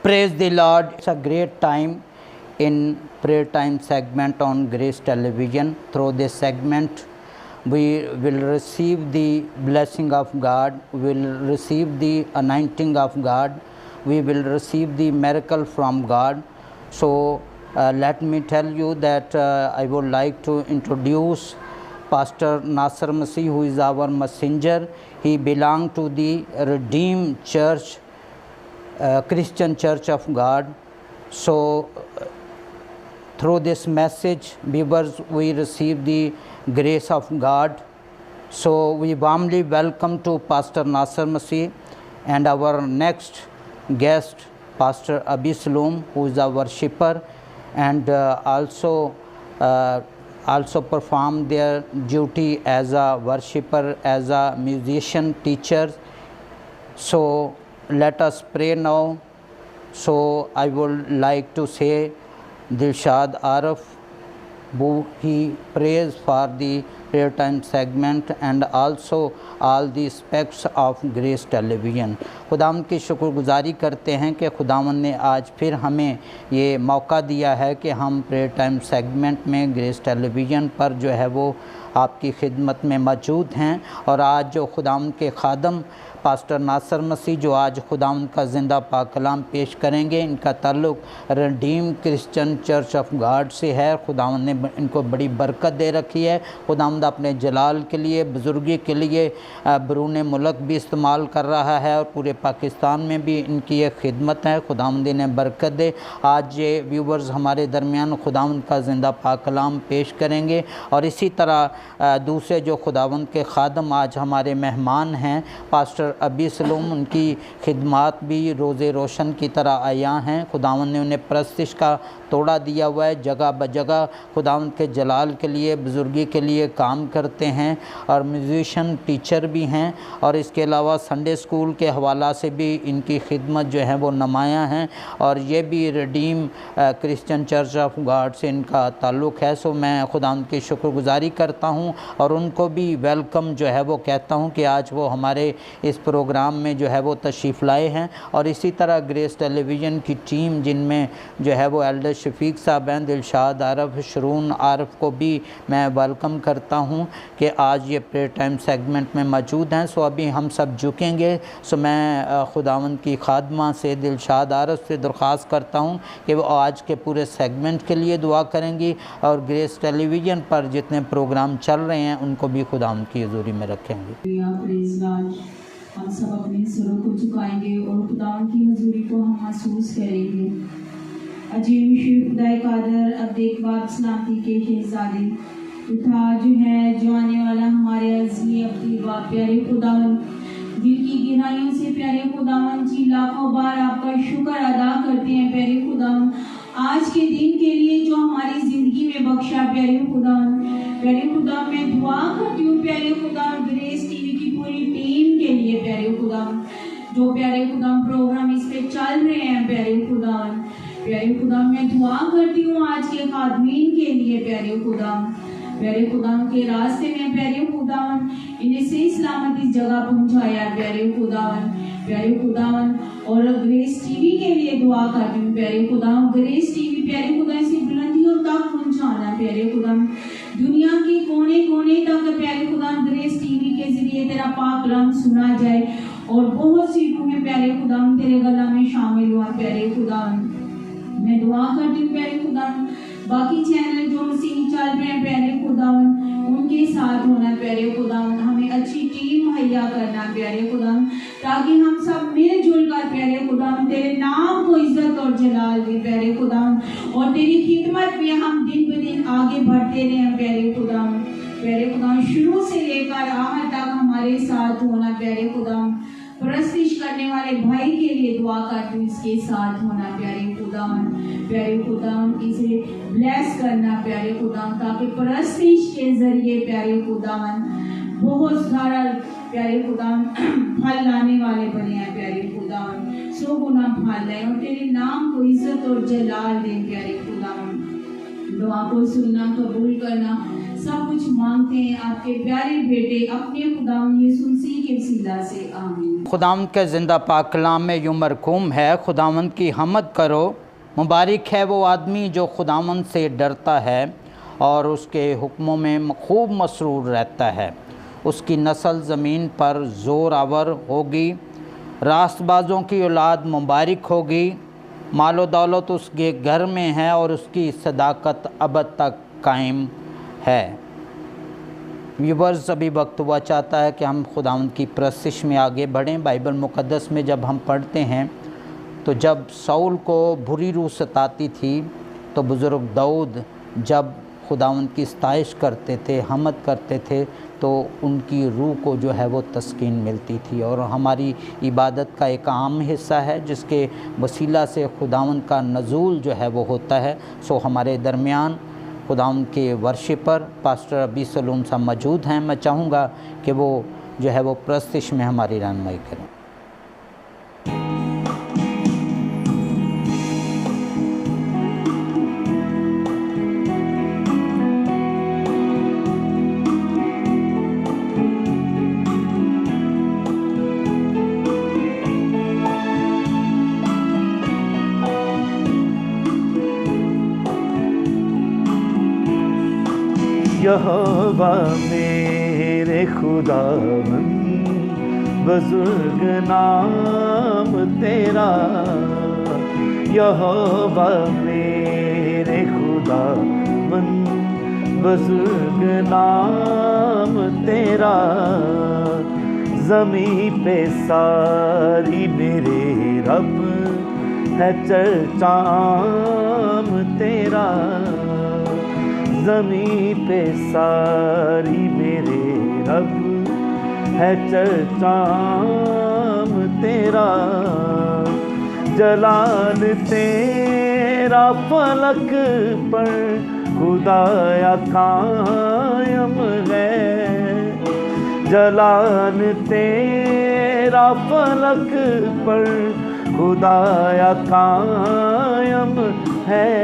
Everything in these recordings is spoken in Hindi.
Praise the Lord. It's a great time in prayer time segment on Grace Television. Through this segment, we will receive the blessing of God, we will receive the anointing of God, we will receive the miracle from God. So let me tell you that I would like to introduce Pastor Nasser Masih, who is our messenger. He belongs to the Redeemed Church, Christian Church of God. So through this message, viewers, we receive the grace of God. So we warmly welcome to Pastor Nasser Masih and our next guest, Pastor Abi Salum, who is a worshipper and also perform their duty as a worshipper, as a musician, teacher. So let us pray now. So I would like to say Dilshad Arif, who he prays for the prayer time segment and also all the aspects of Grace Television. खुदावन की शुक्रगुजारी करते हैं कि खुदावन ने आज फिर हमें ये मौका दिया है कि हम प्रेयर टाइम सेगमेंट में ग्रेस टेलीविज़न पर जो है वो आपकी खिदमत में मौजूद हैं। और आज जो खुदावन के खादम पास्टर नासर मसीह जो आज खुदावंद का ज़िंदा पाक कलाम पेश करेंगे, इनका ताल्लुक़ redeem Christian church of God से है। खुदावंद ने इनको बड़ी बरकत दे रखी है। खुदावंद अपने जलाल के लिए, बुज़ुर्गी के लिए बैरून मुल्क भी इस्तेमाल कर रहा है और पूरे पाकिस्तान में भी इनकी ये खिदमत है। खुदावंद ने बरकत दे। आज ये व्यूवर्स हमारे दरमियान खुदावंद का ज़िंदा पाक कलाम पेश करेंगे और इसी तरह दूसरे जो खुदावंद के खादम आज हमारे मेहमान हैं, पास्टर अबी सलूम, उनकी खिदमात भी रोज़े रोशन की तरह आया हैं। खुदावंद ने उन्हें परस्तिश का तोड़ा दिया हुआ है। जगह ब जगह खुदावंद के जलाल के लिए, बुज़ुर्गी के लिए काम करते हैं और म्यूज़िशन टीचर भी हैं। और इसके अलावा संडे स्कूल के हवाला से भी इनकी खिदमत जो है वो नुमायाँ हैं और ये भी redeem Christian church of God से इनका ताल्लुक़ है। सो मैं खुदावंद की शुक्रगुजारी करता हूँ और उनको भी वेलकम जो है वो कहता हूँ कि आज वो हमारे इस प्रोग्राम में जो है वो तशरीफ़ लाए हैं। और इसी तरह ग्रेस टेलीविज़न की टीम जिनमें जो है वो एल्डर शफीक साहब हैं, दिलशाद आरफ, शरून आरफ को भी मैं वेलकम करता हूं कि आज ये प्रेयर टाइम सेगमेंट में मौजूद हैं। सो अभी हम सब झुकेंगे। सो मैं खुदावंद की खादमा से दिलशाद आरफ से दरख्वास्त करता हूं कि वो आज के पूरे सेगमेंट के लिए दुआ करेंगी और ग्रेस टेलीविज़न पर जितने प्रोग्राम चल रहे हैं उनको भी खुदावंद की हुज़ूरी में रखेंगे। हम सब अपने सरों को झुकाएंगे और खुदावंद की हुजूरी को हम महसूस करेंगे। अजीम शिव खुदाए कादर अब देख बाप सलामती के शहजादे उठा जो है जो आने वाला हमारे अज़ीज़ अपनी बाप प्यारे खुदावंद, दिल की गहराइयों से प्यारे खुदावंद जी लाखों बार आपका शुक्र अदा करते हैं प्यारे खुदावंद, आज के दिन के लिए जो हमारी ज़िंदगी में बख्शा प्यारे खुदावंद। प्यारे खुदा मैं दुआ करती हूँ प्यारे खुदावंद ग्रेस टीवी की पूरी टीम के लिए प्यारे खुदावंद, जो प्यारे खुदावंद प्रोग्राम इस पे चल रहे हैं प्यारे खुदावंद। प्यारे खुदा मैं दुआ करती हूँ आज के खादमीन के लिए प्यारे खुदावंद, प्यारे खुदावंद के रास्ते में प्यारे खुदावंद इन्हें सही सलामत इस जगह पहुँचाया प्यारे खुदावंद। प्यारे खुदावंद और ग्रेस टीवी के लिए दुआ करती हूँ प्यारे खुदावंद, ग्रेस टीवी प्यारे खुदा इसे बुलंदियों तक पहुँचाना प्यारे खुदावंद, दुनिया के कोने कोने तक प्यारे खुदावंद ग्रेस टीवी के जरिए तेरा पाक कलाम सुना जाए और बहुत सी रूहें प्यारे खुदावंद तेरे गला में शामिल हुआ प्यारे खुदावंद। मैं दुआ करती हूँ प्यारे खुदावंद बाकी चैनल जो मसीह चल रहे हैं प्यारे खुदावंद उनके साथ होना प्यारे खुदावंद, हमें अच्छी टीम मुहैया करना प्यारे खुदावंद, ताकि हम सब मिलजुल कर प्यारे खुदावंद तेरे नाम को इज्जत और जलाल दे प्यारे खुदावंद और तेरी खिदमत में हम दिन ब दिन आगे बढ़ते रहें प्यारे खुदावंद। प्यारे खुदावंद शुरू से लेकर आखिर तक हमारे साथ होना प्यारे खुदावंद, परस्तिश करने वाले भाई के लिए दुआ करती हूँ इसके साथ होना प्यारे खुदावंद। प्यारे खुदावंद इसे ब्लेस करना प्यारे खुदावंद, ताकि परस्तिश के जरिए प्यारे खुदावंद बहुत सारा प्यारे खुदावंद फल लाने वाले बने हैं प्यारे खुदावंद, सो गुना फल है और तेरे नाम को इज्जत और जलाल दे प्यारे खुदावंद। दुआ को सुनना, कबूल करना, सब कुछ मांगते हैं आपके प्यारे बेटे अपने खुदावंद यीशु मसीह के वसीला से, आमीन। खुदावंद के ज़िंदा पाक कलाम में यूँ मरकूम है, खुदावंद की हमद करो, मुबारक है वो आदमी जो खुदावंद से डरता है और उसके हुक्मों में खूब मसरूर रहता है। उसकी नस्ल ज़मीन पर ज़ोर आवर होगी, रास्तबाज़ों की औलाद मुबारक होगी। मालो दौलत उसके घर में है और उसकी सदाकत अबद तक कायम है। व्यूवर्स, अभी वक्त हुआ चाहता है कि हम खुदावंद की परस्तिश में आगे बढ़ें। बाइबल मुक़द्दस में जब हम पढ़ते हैं तो जब साउल को बुरी रूह सताती थी तो बुज़ुर्ग दाऊद जब खुदावंद की सताइश करते थे, हमद करते थे, तो उनकी रूह को जो है वो तस्कीन मिलती थी। और हमारी इबादत का एक आम हिस्सा है जिसके वसीला से खुदावंद का नज़ूल जो है वो होता है। सो हमारे दरमियान खुदावंद के वर्शिपर पास्टर अबी सलूम साहब मौजूद हैं। मैं चाहूँगा कि वो जो है वो परस्तिश में हमारी रहनुमाई करें। यहोवा मेरे खुदावंद, बुजुर्ग नाम तेरा। यहोवा मेरे खुदावंद, बुजुर्ग नाम तेरा। ज़मीं पे सारी मेरे रब है चर्चा आम तेरा। ज़मीं पे सारी मेरे रब है चर्चा आम तेरा। जलाल तेरा फलक पर खुदाया कायम है। जलाल तेरा फलक पर खुदाया कायम है।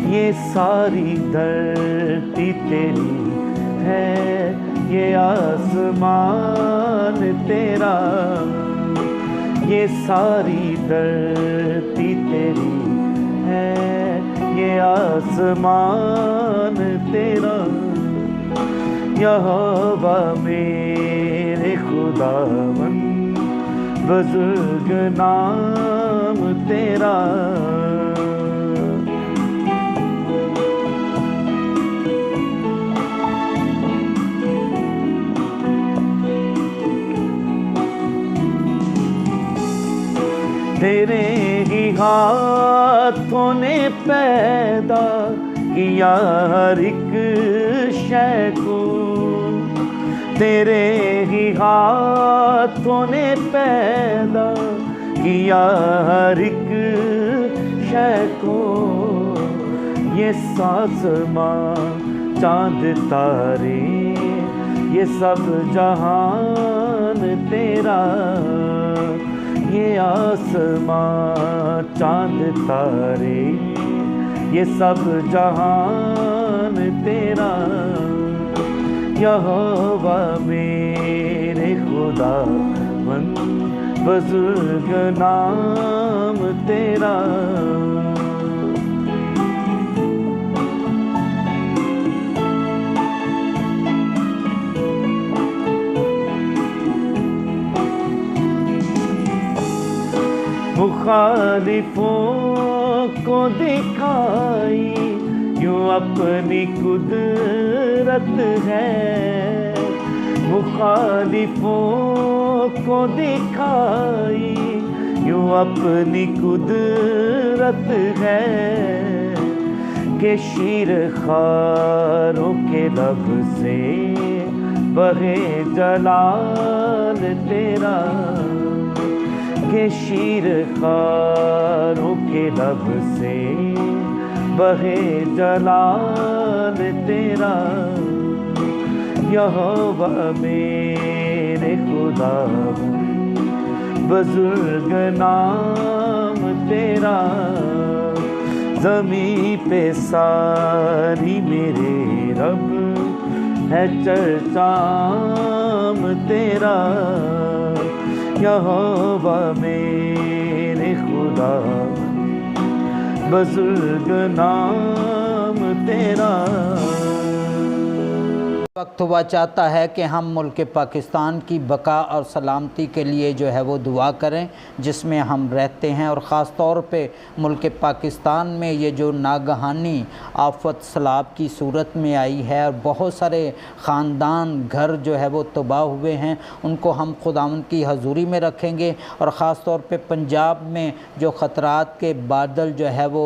ये सारी धरती तेरी है, ये आसमान तेरा। ये सारी धरती तेरी है, ये आसमान तेरा। यहोवा मेरे खुदावंद, बुजुर्ग नाम तेरा। तेरे ही हाथों ने पैदा किया हर एक शय को। तेरे ही हाथों ने पैदा किया हर एक शय को। ये आसमां चांद तारे, ये सब जहान तेरा। ये आसमां चांद तारे, ये सब जहान तेरा। यहोवा मेरे खुदावंद, बुजुर्ग नाम तेरा। मुखालिफों को दिखाई यूं अपनी कुदरत है। मुखालिफों को दिखाई यूं अपनी कुदरत है। कि शीर खारों के लब से बहे जलाल तेरा। के शीर खारों के लब से बहे जलाल तेरा। यहोवा मेरे खुदावंद, बुजुर्ग नाम तेरा। ज़मीं पे सारी मेरे रब है चर्चाम तेरा, यहोवा मेरे खुदा बुज़ुर्ग नाम तेरा। वक्त हुआ चाहता है कि हम मुल्क पाकिस्तान की बका और सलामती के लिए जो है वो दुआ करें जिसमें हम रहते हैं, और ख़ास तौर पे मुल्क पाकिस्तान में ये जो नागहानी आफत सैलाब की सूरत में आई है और बहुत सारे ख़ानदान घर जो है वो तबाह हुए हैं, उनको हम खुदावंद की हजूरी में रखेंगे। और ख़ास तौर पे पंजाब में जो ख़तरात के बादल जो है वो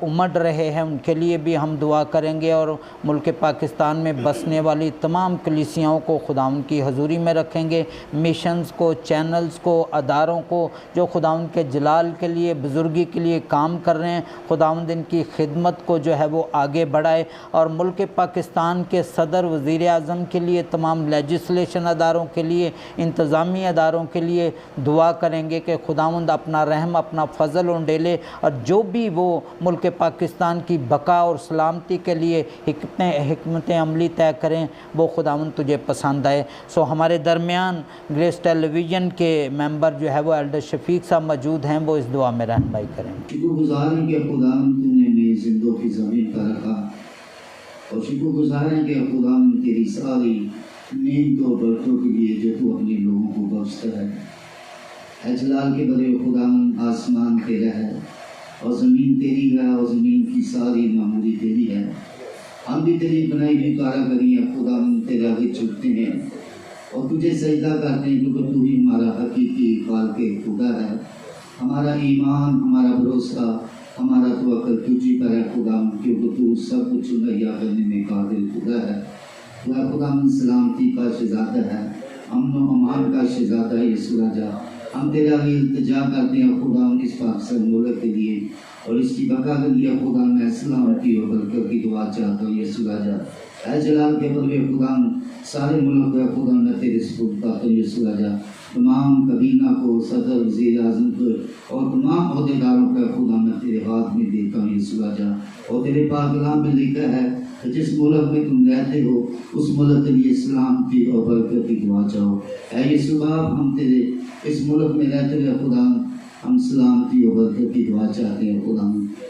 उमड़ रहे हैं उनके लिए भी हम दुआ करेंगे, और मुल्क पाकिस्तान में बसने वाली तमाम कलीसियाओं को खुदावंद की हजूरी में रखेंगे। मिशंस को, चैनल्स को, अदारों को जो खुदावंद के जलाल के लिए, बुज़ुर्गी के लिए काम कर रहे हैं, खुदावंद इनकी खिदमत को जो है वो आगे बढ़ाए। और मुल्क पाकिस्तान के सदर, वज़ीर आज़म के लिए, तमाम लेजिस्लेशन अदारों के लिए, इंतज़ामी अदारों के लिए दुआ करेंगे कि खुदावंद अपना रहम, अपना फ़ज़ल उंडेले, और जो भी वो मुल्क पाकिस्तान की बका और सलामती के लिए हिकमत अमली तय करें वो खुदावंद तुझे पसंद आए। सो हमारे दरमियान ग्रेस टेलीविज़न के मेंबर जो है वो एल्डर शफीक साहब मौजूद हैं, वो इस दुआ में रहनुमाई करें। शुक्रगुज़ार हैं कि खुदावंद तूने मेरी ज़िंदों की ज़मीन पर रखा, और शुक्रगुज़ार हैं कि खुदावंद तेरी सारी नेमतों और बरकतों के लिए जो तू अपने लोगों को बख्शता है। ऐ जलाल के बड़े खुदावंद, आसमान तेरा है और ज़मीन तेरी है, और ज़मीन की सारी मामूली तेरी है। हम भी तेरी बनाई हुई कारागरी है खुदावंद, तेरे आगे झुकते हैं और तुझे सजदा करते हैं, क्योंकि तू ही हमारा हकीकी खालिक़ खुदा है। हमारा ईमान, हमारा भरोसा, हमारा तवक्कुल तुझी पर है खुदावंद, क्योंकि तू सब कुछ मुहैया करने में कादिर खुदा है। तू है खुदावंद सलामती का शहज़ादा है, अमन व अमान का शहज़ादा है यीशु राजा। हम तेरे आगे इल्तिजा करते हैं खुदावंद इस पाकिस्तान मुल्क के लिए और इसकी बका के लिए खुदा मैं सलामती और बरकत की दुआ चाहता हूँ यीशु राजा। ऐ जलाल के बलवे खुदा सारे मुल्क का खुदा मैं तेरे सुपुर्द करता हूँ यीशु राजा। तमाम कबीना को, सदर, वज़ीर आज़म को और तमाम अहदेदारों का खुदा मैं तेरे हाथ में देता हूँ यीशु राजा। और तेरे पाक कलाम में लिखा है कि जिस मुल्क में तुम रहते हो उस मुल्क के लिए सलामती और बरकत की दुआ चाहो। ऐ यीशु बाप, हम तेरे इस मुल्क में रहते हुए खुदा हम सलामती और बरकत की दुआ चाहते हैं खुदा,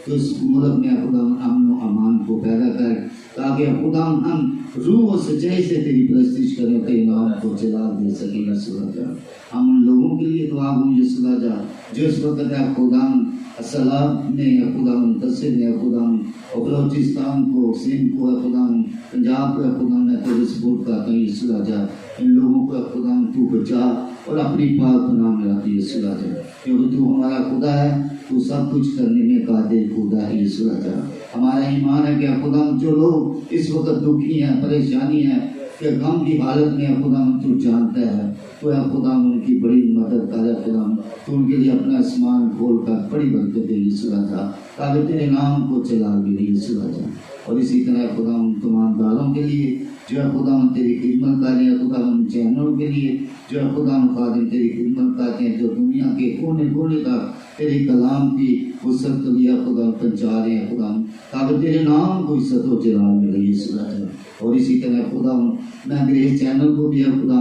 तो इस मुल्क में खुदा अमन व अमान को पैदा कर, ताकि खुदा हम रूह और सच्चाई से तेरी परस्तिश करें, तेरे नाम को जलाल दे सकें यीशु राजा। हम उन लोगों के लिए दुआ करूँ यीशु राजा जो इस वक्त है खुदा सलाब ने या खुदा मुंतसिर ने खुदा और बलोचिस्तान को, सिंध को खुदा, पंजाब को खुदा मैं तेरे सपोर्ट करता हूँ यीशु राजा। इन लोगों को खुदा तू बचा और अपनी पाक नाम मिलाती यीशु राजा, क्योंकि तू हमारा खुदा है, तू सब कुछ करने में कादिर खुदा है यीशु राजा। हमारा ईमान है कि खुदा जो लोग इस वक्त दुखी हैं, परेशानी है, कि गम की हालत में खुदा तू जानता है, तो है खुदा उनकी बड़ी मदद कर खुदा, तो उनके लिए अपना आसमान खोल कर बड़ी बरकत दे यीशु राजा, ताकि तेरे नाम को चला मिले यीशु राजा। और इसी तरह खुदा तमाम दारों के लिए जो है खुदा तेरी खिदमत कर रहे हैं, खुदा चैनलों के लिए जो है खुदा खादिम तेरी खिदमत करते हैं, जो दुनिया के कोने कोने तक तेरे कलाम की वसत लिया खुदा पहुँचा रहे हैं खुदा, ताकि तेरे नाम को इज्जत व जलाल मिले यीशु राजा। और इसी तरह खुदा मैं ग्रेस चैनल को भी खुदा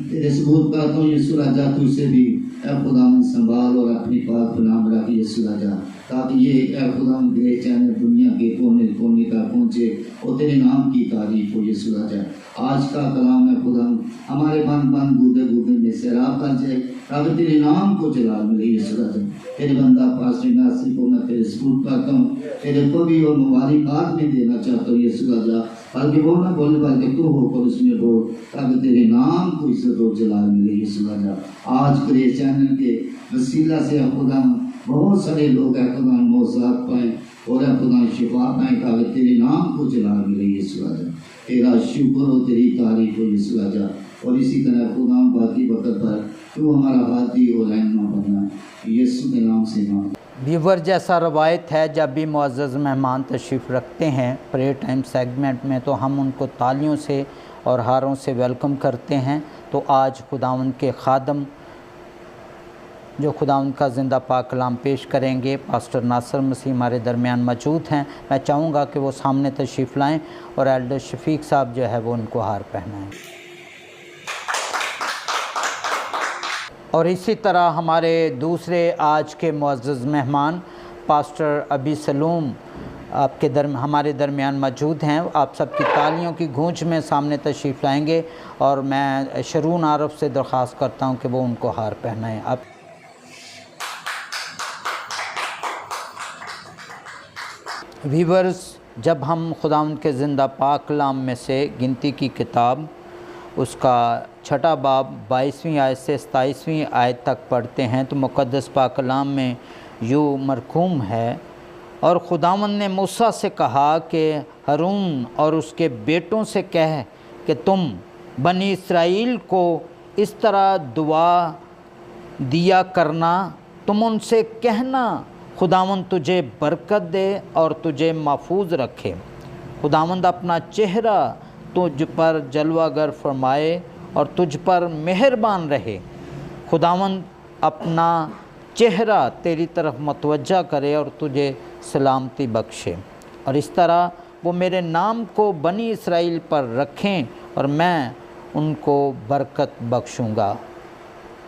तेरे सबूत करता हूँ यीशु राजा, तुझसे भी खुदा संभाल और अपनी पाक नाम रख यीशु राजा, ताकि ये खुदा ग्रेस चैनल दुनिया के कोने कोने तक पहुँचे और तेरे नाम की तारीफ हो यीशु राजा। आज का कलाम है खुदा हमारे बन बन गुदे गुदे में सैराब कर जाए, ताकि तेरे नाम को जलाल मिले यीशु राजा। तेरे बंदा पास्टर नासिर को मैं तेरे सपूत करता हूँ, तेरे कवि और मुबारकात में देना चाहता हूँ यीशु राजा, बल्कि वो ना बोले बल्कि तू होकर उसमें बोल, ताकि तेरे नाम को इज्जत और जलाल मिले यीशु राजा। आज ग्रेस चैनल के वसीला से खुदा बहुत सारे लोग है खुदा मौसात पाएँ और खुदा शिफा पाएँ, ताकि तेरे नाम को जलाल मिले यीशु राजा। तेरा शुक्र और तेरी तारीफ हो यीशु राजा। और इसी तरह खुदा बाकी वक्त पर तू हमारा हाथी और रहनुमा बनना यीशु के नाम से मांग। व्यूवर, जैसा रवायत है जब भी मुअज़्ज़ज़ मेहमान तशरीफ़ रखते हैं प्रेयर टाइम सेगमेंट में, तो हम उनको तालियों से और हारों से वेलकम करते हैं। तो आज खुदावंद के खादम जो खुदावंद का ज़िंदा पाक कलाम पेश करेंगे। पास्टर नासिर मसीह हमारे दरमियान मौजूद हैं। मैं चाहूँगा कि वो सामने तशरीफ़ लाएँ और एल्डर शफीक साहब जो है वो उनको हार पहनाएँ। और इसी तरह हमारे दूसरे आज के मुअज़्ज़ज़ मेहमान पास्टर अबी सलूम हमारे दरमियान मौजूद हैं। आप सबकी तालियों की गूंज में सामने तशरीफ़ लाएंगे और मैं शरून आरफ से दरख्वास्त करता हूं कि वो उनको हार पहनाएं। आप व्यूअर्स, जब हम खुदावंद के ज़िंदा पाक कलाम में से गिनती की किताब उसका 6 बाब 22वीं आयत से 27वीं आयत तक पढ़ते हैं तो मुक़द्दस पाक कलाम में यूँ मरकूम है, और खुदावंद ने मूसा से कहा कि हारून और उसके बेटों से कह कि तुम बनी इस्राएल को इस तरह दुआ दिया करना, तुम उनसे कहना खुदावंद तुझे बरकत दे और तुझे महफूज रखे। खुदावंद अपना चेहरा तुझ पर जलवागर फरमाए और तुझ पर मेहरबान रहे। खुदावंद अपना चेहरा तेरी तरफ मतवज्जा करे और तुझे सलामती बख्शे, और इस तरह वो मेरे नाम को बनी इस्राएल पर रखें और मैं उनको बरकत बख्शूँगा।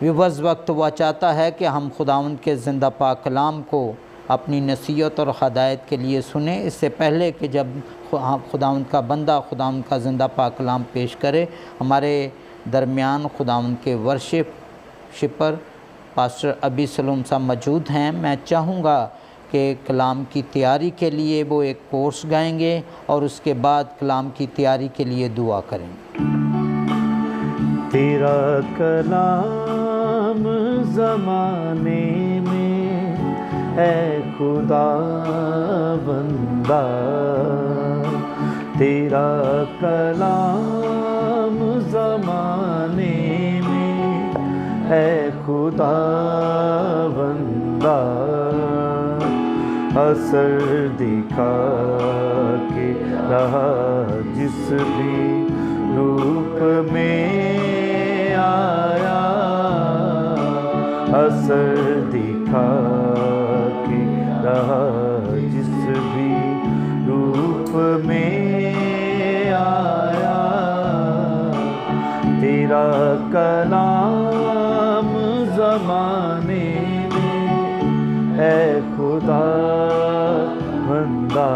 विवज़ वक्त वह चाहता है कि हम खुदावंद के ज़िंदा पाक कलाम को अपनी नसीहत और हदायत के लिए सुने। इससे पहले कि जब खुदावंद का बंदा खुदावंद का ज़िंदा पाक कलाम पेश करे, हमारे दरमियान खुदावंद के वर्शिपर पास्टर अबी सलूम साहब मौजूद हैं। मैं चाहूँगा कि कलाम की तैयारी के लिए वो एक कोर्स गाएंगे और उसके बाद कलाम की तैयारी के लिए दुआ करें। तेरा कलाम ज़माने में है खुदा बंदा, तेरा कलाम ज़माने में है खुदा बंदा, असर दिखा के रहा जिस भी रूप में आया, असर दिखा के रहा जिस भी रूप में आया, तेरा कलाम ज़माने में है खुदा बंदा।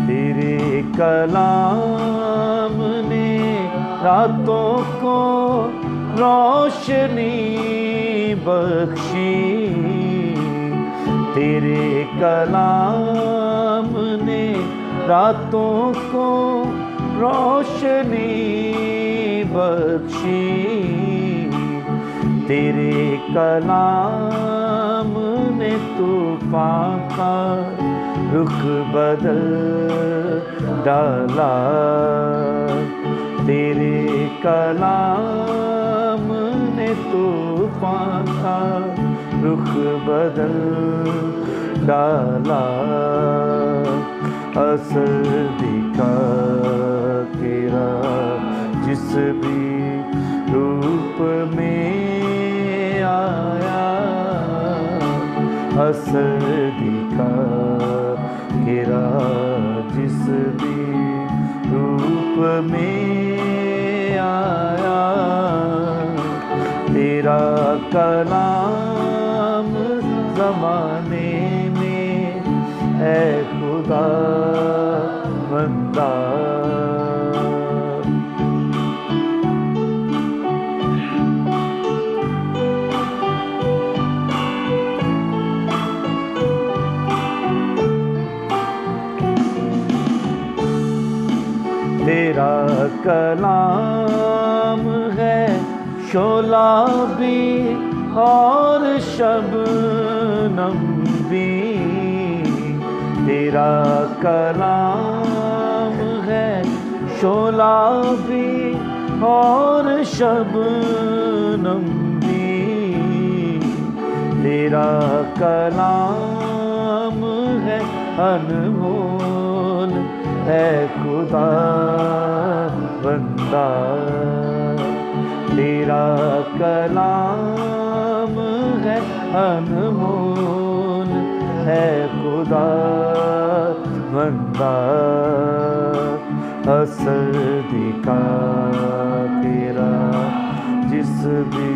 तेरे कलाम ने रातों को रोशनी बख्शी, तेरे कलाम ने रातों को रोशनी बख्शी, तेरे कलाम ने तूफान का रुख बदल डाला, तेरे कलाम ने तूफान का रुख बदल डाला, असर दिखा के रहा जिस भी रूप में आया, असर दिखा के रहा जिस भी रूप में आया, तेरा कलाम ज़माने में है खुदा बंदा। तेरा कलाम है शोला भी और शबनम भी, तेरा कलाम है शोला भी और शबनम भी, तेरा कलाम अनमोल है खुदा बंदा, तेरा कलाम है अनमोल है खुदा बंदा, असर दिखा तेरा जिस भी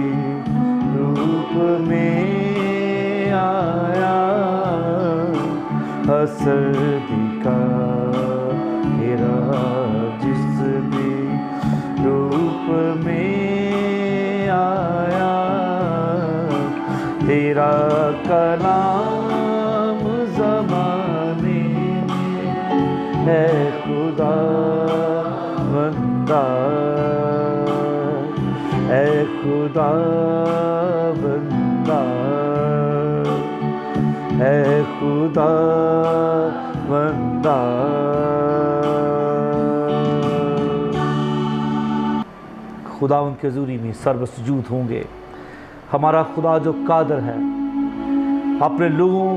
रूप में आया, असर दिखा तेरा जिस भी रूप में आया, तेरा कलाम ज़माने में है खुदा बंदा, है खुदा बंदा, है खुदा बंदा। खुदा उनके ज़ुरी में सर्वसजूद होंगे। हमारा खुदा जो कादर है, अपने लोगों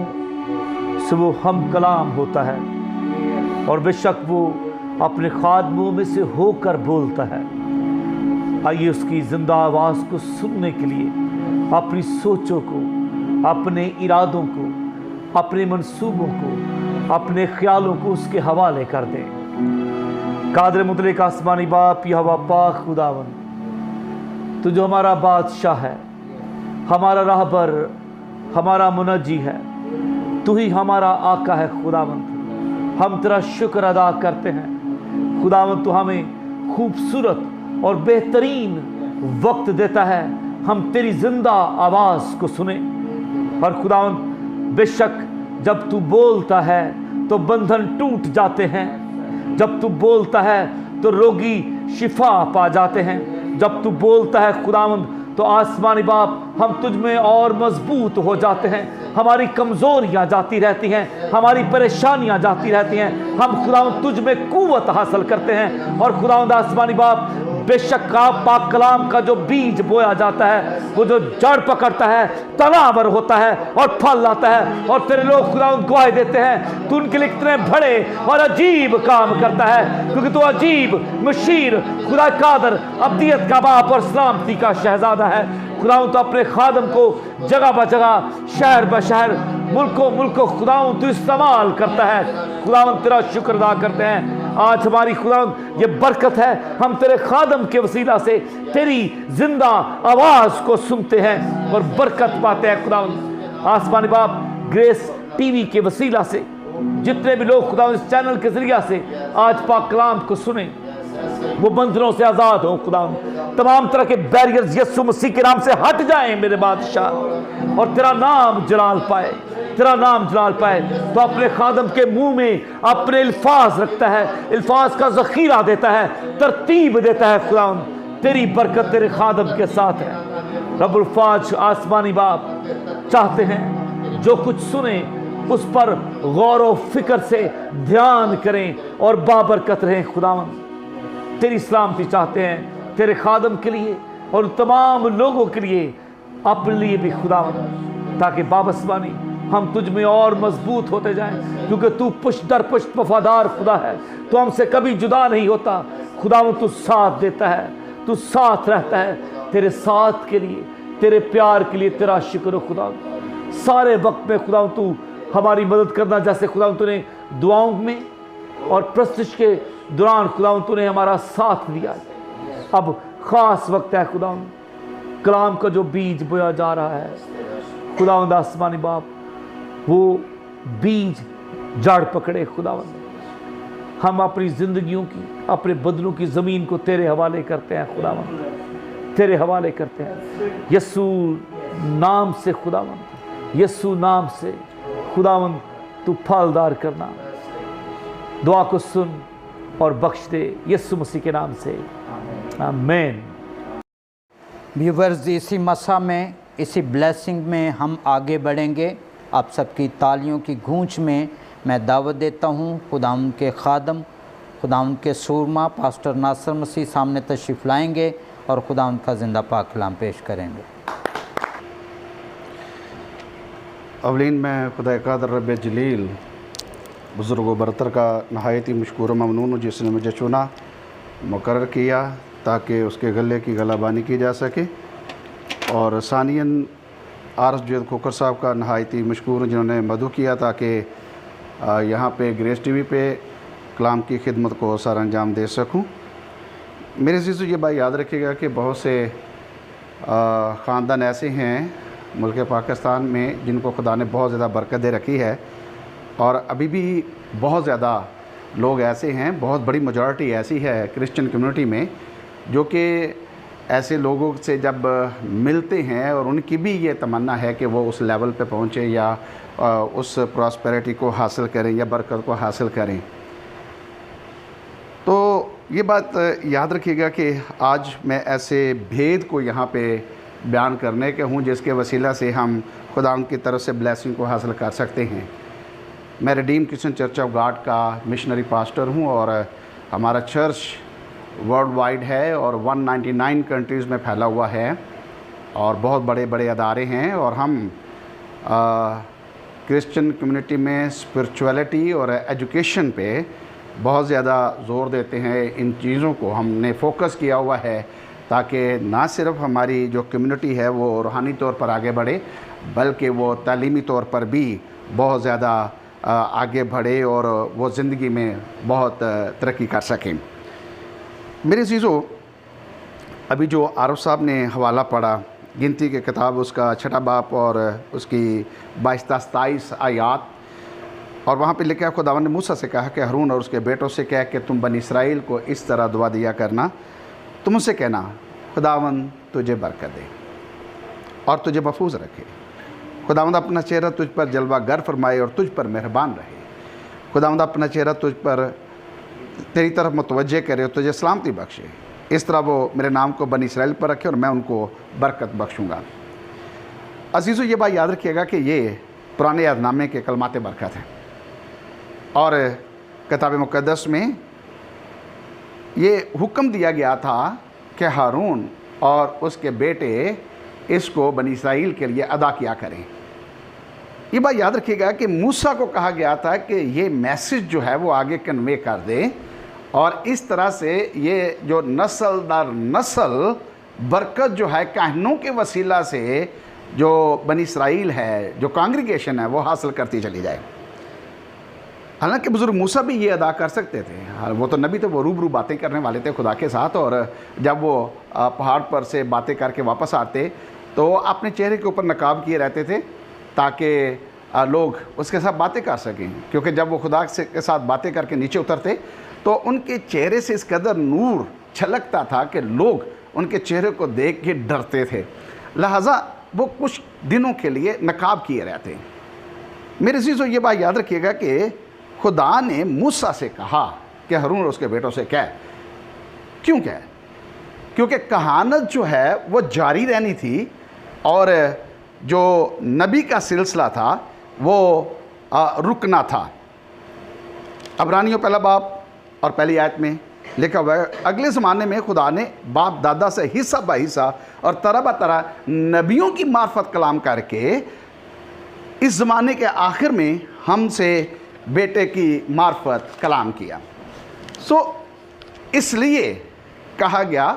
से वो हम कलाम होता है, और बेशक वो अपने खादमों में से होकर बोलता है। आइए उसकी ज़िंदा आवाज़ को सुनने के लिए अपनी सोचों को, अपने इरादों को, अपने मंसूबों को, अपने ख्यालों को उसके हवाले कर दें। कादर मुतलक आसमानी बाप यहोवा पाक खुदावन, तू जो हमारा बादशाह है, हमारा राहबर, हमारा मुनज्जी है, तू ही हमारा आका है खुदावंत। हम तेरा शुक्र अदा करते हैं खुदावंत, तू हमें खूबसूरत और बेहतरीन वक्त देता है हम तेरी ज़िंदा आवाज़ को सुने। और खुदावंत बेशक जब तू बोलता है तो बंधन टूट जाते हैं, जब तू बोलता है तो रोगी शिफा पा जाते हैं, जब तू बोलता है खुदावंद तो आसमानी बाप हम तुझ में और मजबूत हो जाते हैं। हमारी कमज़ोरियाँ जाती रहती हैं, हमारी परेशानियाँ जाती रहती हैं, हम खुदावंद तुझ में कुव्वत हासिल करते हैं। और खुदावंद आसमानी बाप बेशक आप पाक कलाम का जो बीज बोया जाता है, वो जो जड़ पकड़ता है, तनावर होता है और फल लाता है। और तेरे लोग खुदावंद गवाही देते हैं तू उनके लिए इतने बड़े और अजीब काम करता है, क्योंकि तू अजीब, मुशीर, खुदा कादर, अब्दियत का बाप और सलामती का शहजादा है। खुदावंद तो अपने खादम को जगह ब जगह, शहर ब शहर, मुल्कों मुल्कों खुदावंद तू इस्तेमाल करता है। खुदावंद तेरा शुक्र अदा करते हैं। आज हमारी खुदावंद ये बरकत है, हम तेरे खादम के वसीला से तेरी जिंदा आवाज़ को सुनते हैं और बरकत पाते हैं। खुदावंद आसमानी बाप ग्रेस टीवी के वसीला से जितने भी लोग खुदावंद इस चैनल के जरिया से आज पाक कलाम को सुने, वो बंधनों से आज़ाद हो खुदावंद। तमाम तरह के बैरियर्स यीशु मसीह के नाम से हट जाएं मेरे बादशाह, और तेरा नाम जलाल पाए, तेरा नाम जलाल पाए। तो अपने खादम के मुंह में अपने अल्फाज रखता है, अल्फाज का ज़ख़ीरा देता है, तरतीब देता है। खुदावंद तेरी बरकत तेरे खादम के साथ है। रब्बुल फाज आसमानी बाप चाहते हैं जो कुछ सुने उस पर गौर व फिक्र से ध्यान करें और बाबरकत रहें। खुदावंद तेरी सलामती चाहते हैं तेरे खादम के लिए और तमाम लोगों के लिए, अपने लिए भी खुदावंद, ताकि बाबस्वानी हम तुझ में और मजबूत होते जाएं, क्योंकि तू पुष्ट दर पुष्ट वफादार खुदा है, तू हमसे कभी जुदा नहीं होता। खुदावंद तू साथ देता है, तू साथ रहता है। तेरे साथ के लिए, तेरे प्यार के लिए तेरा शुक्र हो खुदावंद। सारे वक्त में खुदावंद तू हमारी मदद करना, जैसे खुदावंद तूने दुआओं में और प्रस्तुत के दौरान खुदावंद तूने हमारा साथ दिया। अब ख़ास वक्त है खुदावंद, कलाम का जो बीज बोया जा रहा है खुदावंद आसमानी बाप, वो बीज जड़ पकड़े खुदावंद। हम अपनी ज़िंदगियों की, अपने बदलों की ज़मीन को तेरे हवाले करते हैं खुदावंद, तेरे हवाले करते हैं। यीशु नाम से खुदावंद, यीशु नाम से खुदावंद तू फलदार करना, दुआ को सुन और बख्श दे, यीशु मसीह के नाम से आमीन। व्यूवर्स, इसी मसा में, इसी ब्लेसिंग में हम आगे बढ़ेंगे। आप सबकी तालियों की गूंज में मैं दावत देता हूँ खुदावंद के खादम, खुदावंद के सूरमा पास्टर नासर मसीह सामने तशरीफ़ लाएंगे और खुदावंद का ज़िंदा पाक कलाम पेश करेंगे। अवलीन में खुदा कादर रब जलील बुज़ुर्ग बरतर का नहायती मशकूर ममनून हूँ जिसने मुझे चुना, मुकर्रर किया ताकि उसके गले की गलाबानी की जा सके। और सानियन आरस जुवैद खोखर साहब का नहायती मशकूर जिन्होंने मदू किया ताकि यहाँ पे ग्रेस टीवी पे कलाम की खिदमत को सर अंजाम दे सकूँ। मेरे चीज़ों ये बात याद रखिएगा कि बहुत से ख़ानदान ऐसे हैं मुल्क पाकिस्तान में जिनको खुदा ने बहुत ज़्यादा बरकत दे रखी है, और अभी भी बहुत ज़्यादा लोग ऐसे हैं, बहुत बड़ी मेजॉरिटी ऐसी है क्रिश्चियन कम्युनिटी में जो कि ऐसे लोगों से जब मिलते हैं और उनकी भी ये तमन्ना है कि वो उस लेवल पे पहुँचे या उस प्रॉस्पेरिटी को हासिल करें या बरकत को हासिल करें। तो ये बात याद रखिएगा कि आज मैं ऐसे भेद को यहाँ पे बयान करने के हूँ जिसके वसीला से हम खुदा की तरफ से ब्लेसिंग को हासिल कर सकते हैं। मैं redeem Christian church of God का मिशनरी पास्टर हूँ और हमारा चर्च वर्ल्ड वाइड है और 199 कंट्रीज़ में फैला हुआ है और बहुत बड़े बड़े अदारे हैं। और हम क्रिश्चियन कम्युनिटी में स्पिरिचुअलिटी और एजुकेशन पे बहुत ज़्यादा ज़ोर देते हैं। इन चीज़ों को हमने फोकस किया हुआ है ताकि ना सिर्फ हमारी जो कम्युनिटी है वो रूहानी तौर पर आगे बढ़े बल्कि वो तालीमी तौर पर भी बहुत ज़्यादा आगे बढ़े और वो ज़िंदगी में बहुत तरक्की कर सकें। मेरे चीज़ों, अभी जो आरफ साहब ने हवाला पढ़ा गिनती के किताब उसका 6 बाब और उसकी 22-27 आयात, और वहाँ पे लिखा है खुदावन ने मूसा से कहा कि हारून और उसके बेटों से कह कि तुम बनी इसराइल को इस तरह दुआ दिया करना, तुम उनसे कहना खुदावन तुझे बरकत दे और तुझे महफूज रखे, खुदावंद अपना चेहरा तुझ पर जलवा गर फरमाए और तुझ पर मेहरबान रहे, खुदावंद अपना चेहरा तुझ पर तेरी तरफ मुतवज्जे करे और तुझे सलामती बख्शे। इस तरह वो मेरे नाम को बनी इसराइल पर रखे और मैं उनको बरकत बख्शूँगा। अजीज़ों, ये बात याद रखिएगा कि ये पुराने अहदनामे के कलमात बरकत हैं और किताब मुक़द्दस में ये हुक्म दिया गया था कि हारून और उसके बेटे इसको बनी इसराइल के लिए अदा किया करें। ये बात याद रखिएगा कि मूसा को कहा गया था कि ये मैसेज जो है वो आगे कन्वे कर दे और इस तरह से ये जो नस्ल दर नस्ल बरकत जो है काहनों के वसीला से जो बनी इसराइल है, जो कांग्रीगेशन है, वो हासिल करती चली जाए। हालांकि बुज़ुर्ग मूसा भी ये अदा कर सकते थे, वो तो नबी थे, वो रूबरू बातें करने वाले थे खुदा के साथ, और जब वो पहाड़ पर से बातें करके वापस आते तो अपने चेहरे के ऊपर नकाब किए रहते थे ताकि लोग उसके साथ बातें कर सकें, क्योंकि जब वो खुदा के साथ बातें करके नीचे उतरते तो उनके चेहरे से इस कदर नूर छलकता था कि लोग उनके चेहरे को देख के डरते थे, लिहाजा वो कुछ दिनों के लिए नकाब किए रहते। मेरे चीज़ों, ये बात याद रखिएगा कि खुदा ने मूसा से कहा कि हारून और उसके बेटों से कह। क्यों कह? क्योंकि कहानत जो है वो जारी रहनी थी और जो नबी का सिलसिला था वो रुकना था। अबरानियों 1 बाब और 1 आयत में लिखा हुआ है, अगले ज़माने में खुदा ने बाप दादा से हिस्सा ब हिस्सा और तरह ब तरह नबियों की मार्फत कलाम करके इस ज़माने के आखिर में हमसे बेटे की मार्फत कलाम किया। इसलिए कहा गया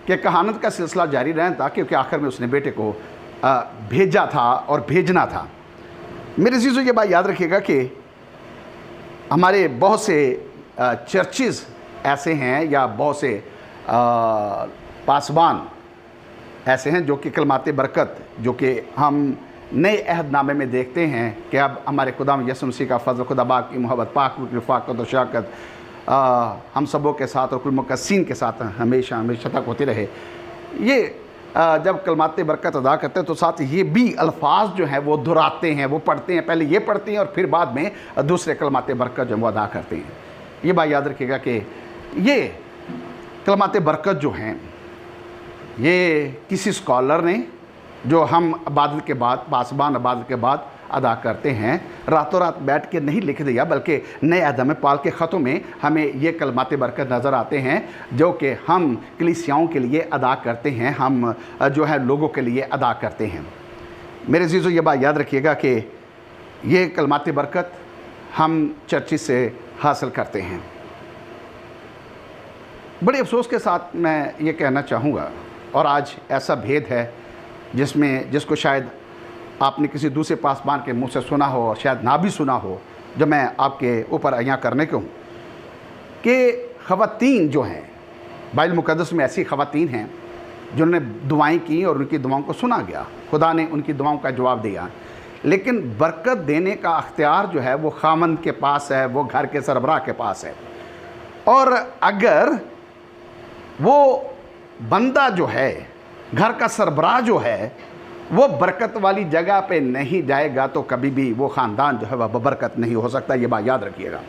कि कहानत का सिलसिला जारी रहना था, क्योंकि आखिर में उसने बेटे को भेजा था और भेजना था। मेरे चीज़ों, ये बात याद रखिएगा कि हमारे बहुत से चर्चेज़ ऐसे हैं या बहुत से पासबान ऐसे हैं जो कि कलमात बरकत, जो कि हम नए अहदनामे में देखते हैं कि अब हमारे खुदा यसु मसीह का फजल, खुदा बाप की मोहब्बत, पाक रफ़ाकत और शफ़क़त हम सबों के साथ और कुल मुक़स्सीन के साथ हमेशा हमेशा तक होती रहे। ये जब कलमात बरकत अदा करते हैं तो साथ ये भी अल्फाज जो हैं वो दोहराते हैं, वो पढ़ते हैं, पहले ये पढ़ते हैं और फिर बाद में दूसरे कलमात बरकत जो वो अदा करते हैं। ये बात याद रखिएगा कि ये कलमात बरकत जो हैं ये किसी स्कॉलर ने, जो हम इबादत के बाद, पासबान इबादत के बाद अदा करते हैं, रातों रात बैठ के नहीं लिख दिया, बल्कि नए अहद पाल के ख़तों में हमें ये कलमात बरकत नज़र आते हैं जो कि हम कलीसियाओं के लिए अदा करते हैं, हम जो है लोगों के लिए अदा करते हैं। मेरे अज़ीज़ों, ये बात याद रखिएगा कि ये कलमात बरकत हम चर्चिस से हासिल करते हैं। बड़े अफसोस के साथ मैं ये कहना चाहूँगा, और आज ऐसा भेद है जिसको शायद आपने किसी दूसरे पासबान के मुंह से सुना हो और शायद ना भी सुना हो, जो मैं आपके ऊपर अयां करने को हूँ कि ख़वातीन जो हैं, बाइबल मुक़द्दस में ऐसी ख़वातीन हैं जिन्होंने दुआएं की और उनकी दुआओं को सुना गया, खुदा ने उनकी दुआओं का जवाब दिया, लेकिन बरकत देने का अख्तियार जो है वो खामंद के पास है, वो घर के सरबराह के पास है। और अगर वो बंदा जो है, घर का सरबराह जो है, वो बरकत वाली जगह पे नहीं जाएगा तो कभी भी वो ख़ानदान जो है वह बरकत नहीं हो सकता। ये बात याद रखिएगा,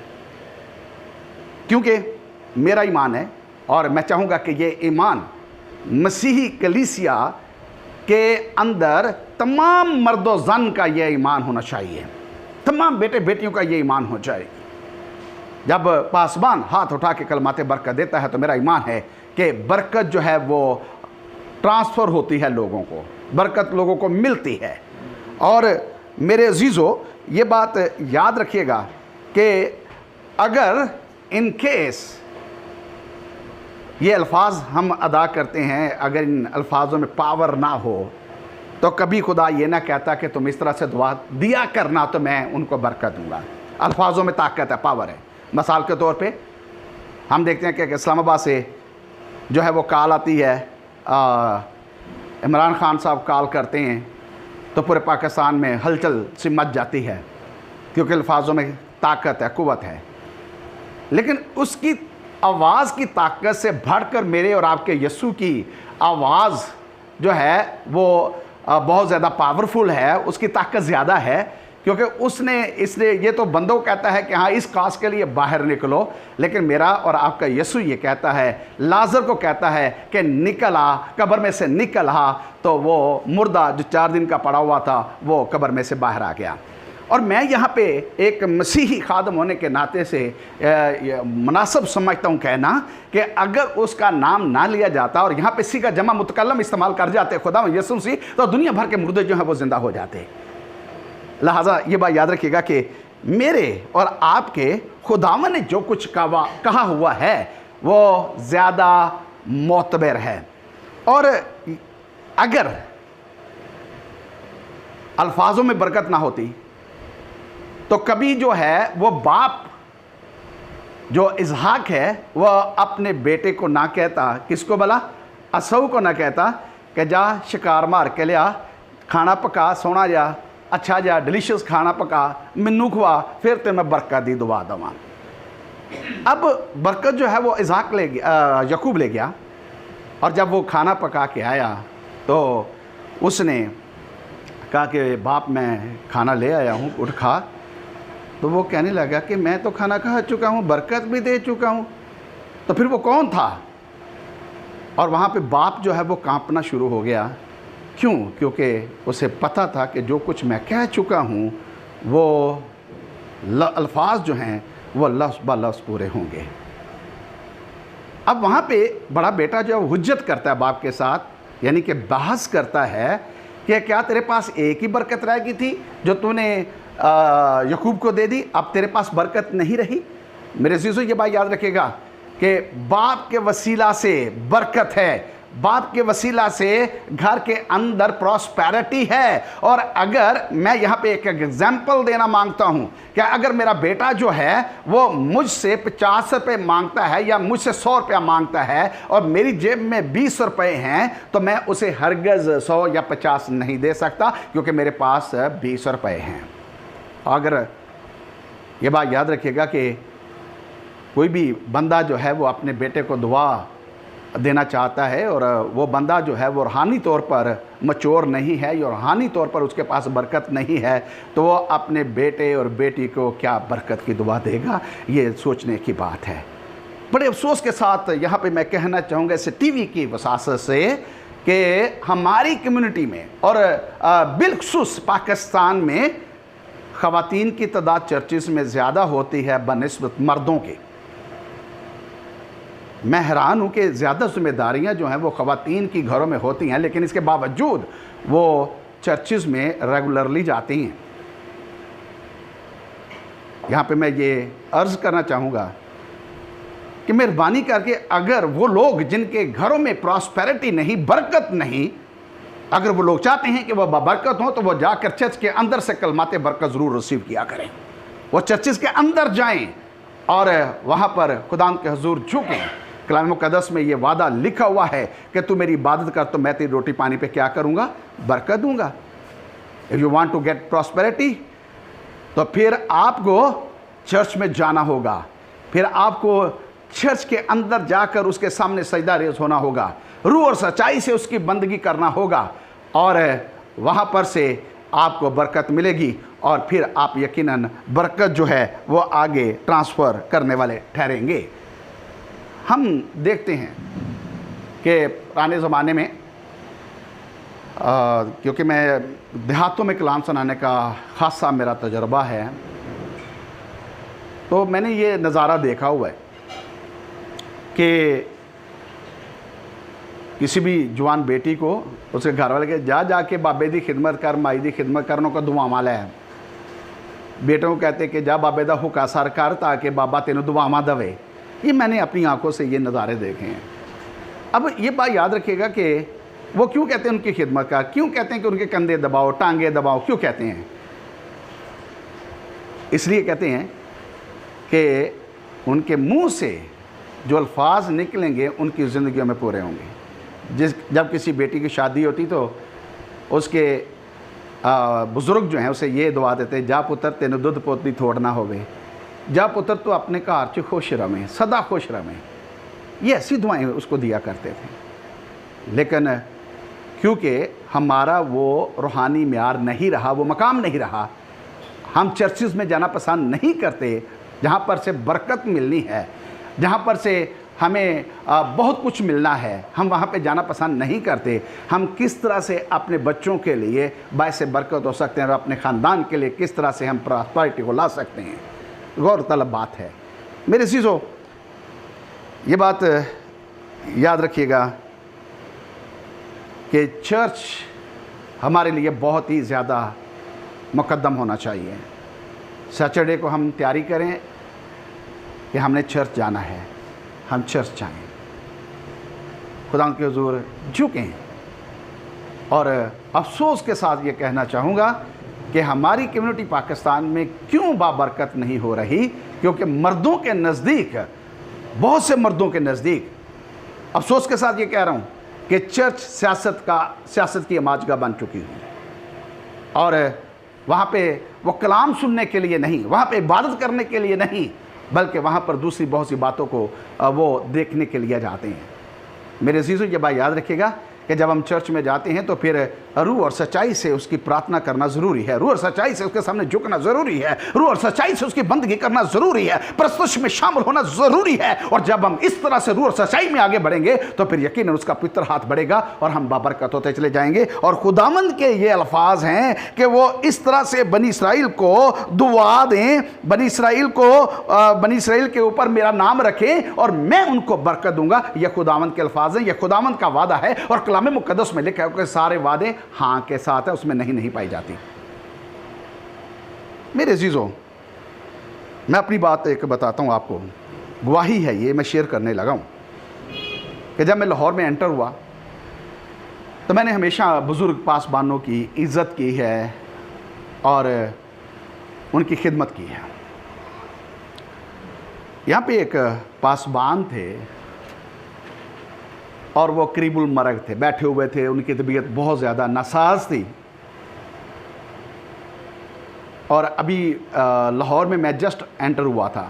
क्योंकि मेरा ईमान है और मैं चाहूँगा कि ये ईमान मसीही कलीसिया के अंदर तमाम मर्दो ज़न का ये ईमान होना चाहिए, तमाम बेटे बेटियों का ये ईमान हो चाहिए। जब पासबान हाथ उठा के कलमाते बरकत देता है तो मेरा ईमान है कि बरकत जो है वो ट्रांसफ़र होती है, लोगों को बरकत लोगों को मिलती है। और मेरे अजीज़ों, ये बात याद रखिएगा कि अगर इन केस ये अल्फाज हम अदा करते हैं, अगर इन अल्फाजों में पावर ना हो तो कभी खुदा ये ना कहता कि तुम इस तरह से दुआ दिया करना तो मैं उनको बरकत दूंगा। अल्फाजों में ताकत है, पावर है। मिसाल के तौर पे हम देखते हैं कि इस्लामाबाद से जो है वो कॉल आती है, इमरान खान साहब कॉल करते हैं तो पूरे पाकिस्तान में हलचल सी मच जाती है, क्योंकि अल्फाजों में ताकत है, कुव्वत है। लेकिन उसकी आवाज़ की ताकत से बढ़कर मेरे और आपके यीशु की आवाज़ जो है वो बहुत ज़्यादा पावरफुल है, उसकी ताकत ज़्यादा है, क्योंकि इसने ये तो बंदों को कहता है कि हाँ इस काज के लिए बाहर निकलो, लेकिन मेरा और आपका यीशु ये कहता है, लाजर को कहता है कि निकल आ, कब्र में से निकल आ, तो वो मुर्दा जो 4 दिन का पड़ा हुआ था वो कब्र में से बाहर आ गया। और मैं यहाँ पे एक मसीही खादम होने के नाते से मुनासिब समझता हूँ कहना कि अगर उसका नाम ना लिया जाता और यहाँ पे सी का जमा मुतकल्लम इस्तेमाल कर जाते खुदा यीशु मसीह, तो दुनिया भर के मुर्दे जो हैं वो ज़िंदा हो जाते। लिहाजा ये बात याद रखिएगा कि मेरे और आपके खुदावन ने जो कुछ कहा हुआ है वो ज़्यादा मोतबर है। और अगर अल्फाजों में बरकत ना होती तो कभी जो है वो बाप जो इसहाक है वह अपने बेटे को ना कहता, किसको भला, असऊ को ना कहता कि जा शिकार मार के लिया, खाना पका, सोना जा, अच्छा जा, डिलीशियस खाना पका, मैनू खुआ, फिर तो मैं बरकत दी दुआ दवा। अब बरकत जो है वो इसहाक ले गया, यकूब ले गया, और जब वो खाना पका के आया तो उसने कहा कि बाप मैं खाना ले आया हूँ, उठ खा। तो वो कहने लगा कि मैं तो खाना खा चुका हूँ, बरकत भी दे चुका हूँ। तो फिर वो कौन था? और वहाँ पे बाप जो है वो कांपना शुरू हो गया। क्यों? क्योंकि उसे पता था कि जो कुछ मैं कह चुका हूँ वो अल्फाज जो हैं वो लफ्ज़ ब लफ्ज़ पूरे होंगे। अब वहाँ पे बड़ा बेटा जो हुज्जत करता है बाप के साथ, यानी कि बहस करता है कि क्या तेरे पास एक ही बरकत रह गई थी जो तूने यकूब को दे दी, अब तेरे पास बरकत नहीं रही। मेरे अज़ीज़ों ये बात याद रखिएगा कि बाप के वसीला से बरकत है, बाप के वसीला से घर के अंदर प्रॉस्पेरिटी है। और अगर मैं यहाँ पे एक एग्जाम्पल देना मांगता हूँ कि अगर मेरा बेटा जो है वो मुझसे 50 रुपये मांगता है या मुझसे 100 रुपया मांगता है और मेरी जेब में 20 रुपये हैं, तो मैं उसे हरगज़ 100 या 50 नहीं दे सकता, क्योंकि मेरे पास 20 रुपये हैं। अगर ये बात याद रखिएगा कि कोई भी बंदा जो है वो अपने बेटे को दुआ देना चाहता है और वो बंदा जो है वो रूहानी तौर पर मचोर नहीं है या रूहानी तौर पर उसके पास बरकत नहीं है, तो वो अपने बेटे और बेटी को क्या बरकत की दुआ देगा, ये सोचने की बात है। बड़े अफसोस के साथ यहाँ पे मैं कहना चाहूँगा इस टीवी की वसासत से कि हमारी कम्युनिटी में और बिलखुसूस पाकिस्तान में ख़वातीन की तादाद चर्चिस में ज़्यादा होती है बनिस्बत मर्दों के। मैं हैरान हूँ कि ज़्यादा जिम्मेदारियाँ जो हैं वो ख़वातीन की घरों में होती हैं, लेकिन इसके बावजूद वो चर्चिस में रेगुलरली जाती हैं। यहाँ पे मैं ये अर्ज़ करना चाहूँगा कि मेहरबानी करके अगर वो लोग जिनके घरों में प्रॉस्पेरिटी नहीं, बरकत नहीं, अगर वो लोग चाहते हैं कि वह बरकत हो तो वो जाकर चर्च के अंदर से कलमाते बरकत ज़रूर रिसीव किया करें। वो चर्चेस के अंदर जाएं और वहाँ पर खुदा के हुजूर झुकें। कलाम मुक़द्दस में ये वादा लिखा हुआ है कि तू मेरी इबादत कर तो मैं तेरी रोटी पानी पे क्या करूँगा, बरकत दूँगा। If you want to get prosperity तो फिर आपको चर्च में जाना होगा, फिर आपको चर्च के अंदर जाकर उसके सामने सजदा रेज़ होना होगा, रूह और सच्चाई से उसकी बंदगी करना होगा और वहाँ पर से आपको बरकत मिलेगी और फिर आप यकीनन बरकत जो है वो आगे ट्रांसफ़र करने वाले ठहरेंगे। हम देखते हैं कि पुराने ज़माने में क्योंकि मैं देहातों में कलाम सुनाने का ख़ासा मेरा तजर्बा है, तो मैंने ये नज़ारा देखा हुआ है कि किसी भी जवान बेटी को उसके घर वाले के जा के बाबे दी खिदमत कर, माई दी खिदमत करने को दुआवां लै। बेटों को कहते कि जा बाबे दा हुक्का सर कर ताकि बाबा तेनों दुआवां दवे। ये मैंने अपनी आंखों से ये नज़ारे देखे हैं। अब ये बात याद रखिएगा कि वो क्यों कहते हैं उनकी खिदमत का, क्यों कहते हैं कि उनके कंधे दबाओ, टांगे दबाओ, क्यों कहते हैं? इसलिए कहते हैं कि उनके मुंह से जो अल्फाज निकलेंगे उनकी ज़िंदगियों में पूरे होंगे। जब किसी बेटी की शादी होती तो उसके बुज़ुर्ग जो हैं उसे ये दुआ देते, जा पुत्र तेन दुध पोती थोड़ ना होवे, जा पुत्र तो अपने घर च खुश रवें, सदा खुश रवें। ये ऐसी दुआएं उसको दिया करते थे। लेकिन क्योंकि हमारा वो रूहानी म्यार नहीं रहा, वो मकाम नहीं रहा, हम चर्चिज़ में जाना पसंद नहीं करते जहाँ पर से बरकत मिलनी है, जहाँ पर से हमें बहुत कुछ मिलना है, हम वहाँ पे जाना पसंद नहीं करते। हम किस तरह से अपने बच्चों के लिए बायस बरकत हो सकते हैं और अपने ख़ानदान के लिए किस तरह से हम प्रॉस्पेरिटी को ला सकते हैं, गौर तलब बात है। मेरे अज़ीज़ों, ये बात याद रखिएगा कि चर्च हमारे लिए बहुत ही ज़्यादा मुक़द्दम होना चाहिए। सैटरडे को हम तैयारी करें कि हमने चर्च जाना है, हम चर्च जाएं, खुदा के हुजूर झुकें। और अफसोस के साथ ये कहना चाहूँगा कि हमारी कम्युनिटी पाकिस्तान में क्यों बाबरकत नहीं हो रही, क्योंकि मर्दों के नज़दीक, बहुत से मर्दों के नज़दीक, अफसोस के साथ ये कह रहा हूँ कि चर्च सियासत की अमाजगा बन चुकी है और वहाँ पे वो कलाम सुनने के लिए नहीं, वहाँ पे इबादत करने के लिए नहीं, बल्कि वहाँ पर दूसरी बहुत सी बातों को वो देखने के लिए जाते हैं। मेरे अज़ीज़ों, ये बात याद रखिएगा कि जब हम चर्च में जाते हैं तो फिर रूह और सच्चाई से उसकी प्रार्थना करना ज़रूरी है, रूह और सच्चाई से उसके सामने झुकना ज़रूरी है, रूह और सच्चाई से उसकी बंदगी करना ज़रूरी है, प्रस्तुत में शामिल होना ज़रूरी है। और जब हम इस तरह से रूह और सच्चाई में आगे बढ़ेंगे तो फिर यकीनन उसका पवित्र हाथ बढ़ेगा और हम बाबरकत होते चले जाएंगे। और खुदावंद के ये अल्फाज हैं कि वो इस तरह से बनी इसराइल को दुआ दें, बनी इसराइल के ऊपर मेरा नाम रखें और मैं उनको बरकत दूंगा। यह खुदावंद के अल्फाज हैं, यह खुदावंद का वादा है। और कलाम मुक़द्दस में लिखा है कि सारे वादे हाँ के साथ है, उसमें नहीं पाई जाती। मेरे अजीज़ों, मैं अपनी बात एक बताता हूँ आपको, गवाही है ये, मैं शेयर करने लगा हूँ कि जब मैं लाहौर में एंटर हुआ तो मैंने हमेशा बुज़ुर्ग पासबानों की इज़्ज़त की है और उनकी खिदमत की है। यहाँ पे एक पासबान थे और वो करीबुल मरग थे, बैठे हुए थे, उनकी तबीयत बहुत ज़्यादा नासाज थी। और अभी लाहौर में मैं जस्ट एंटर हुआ था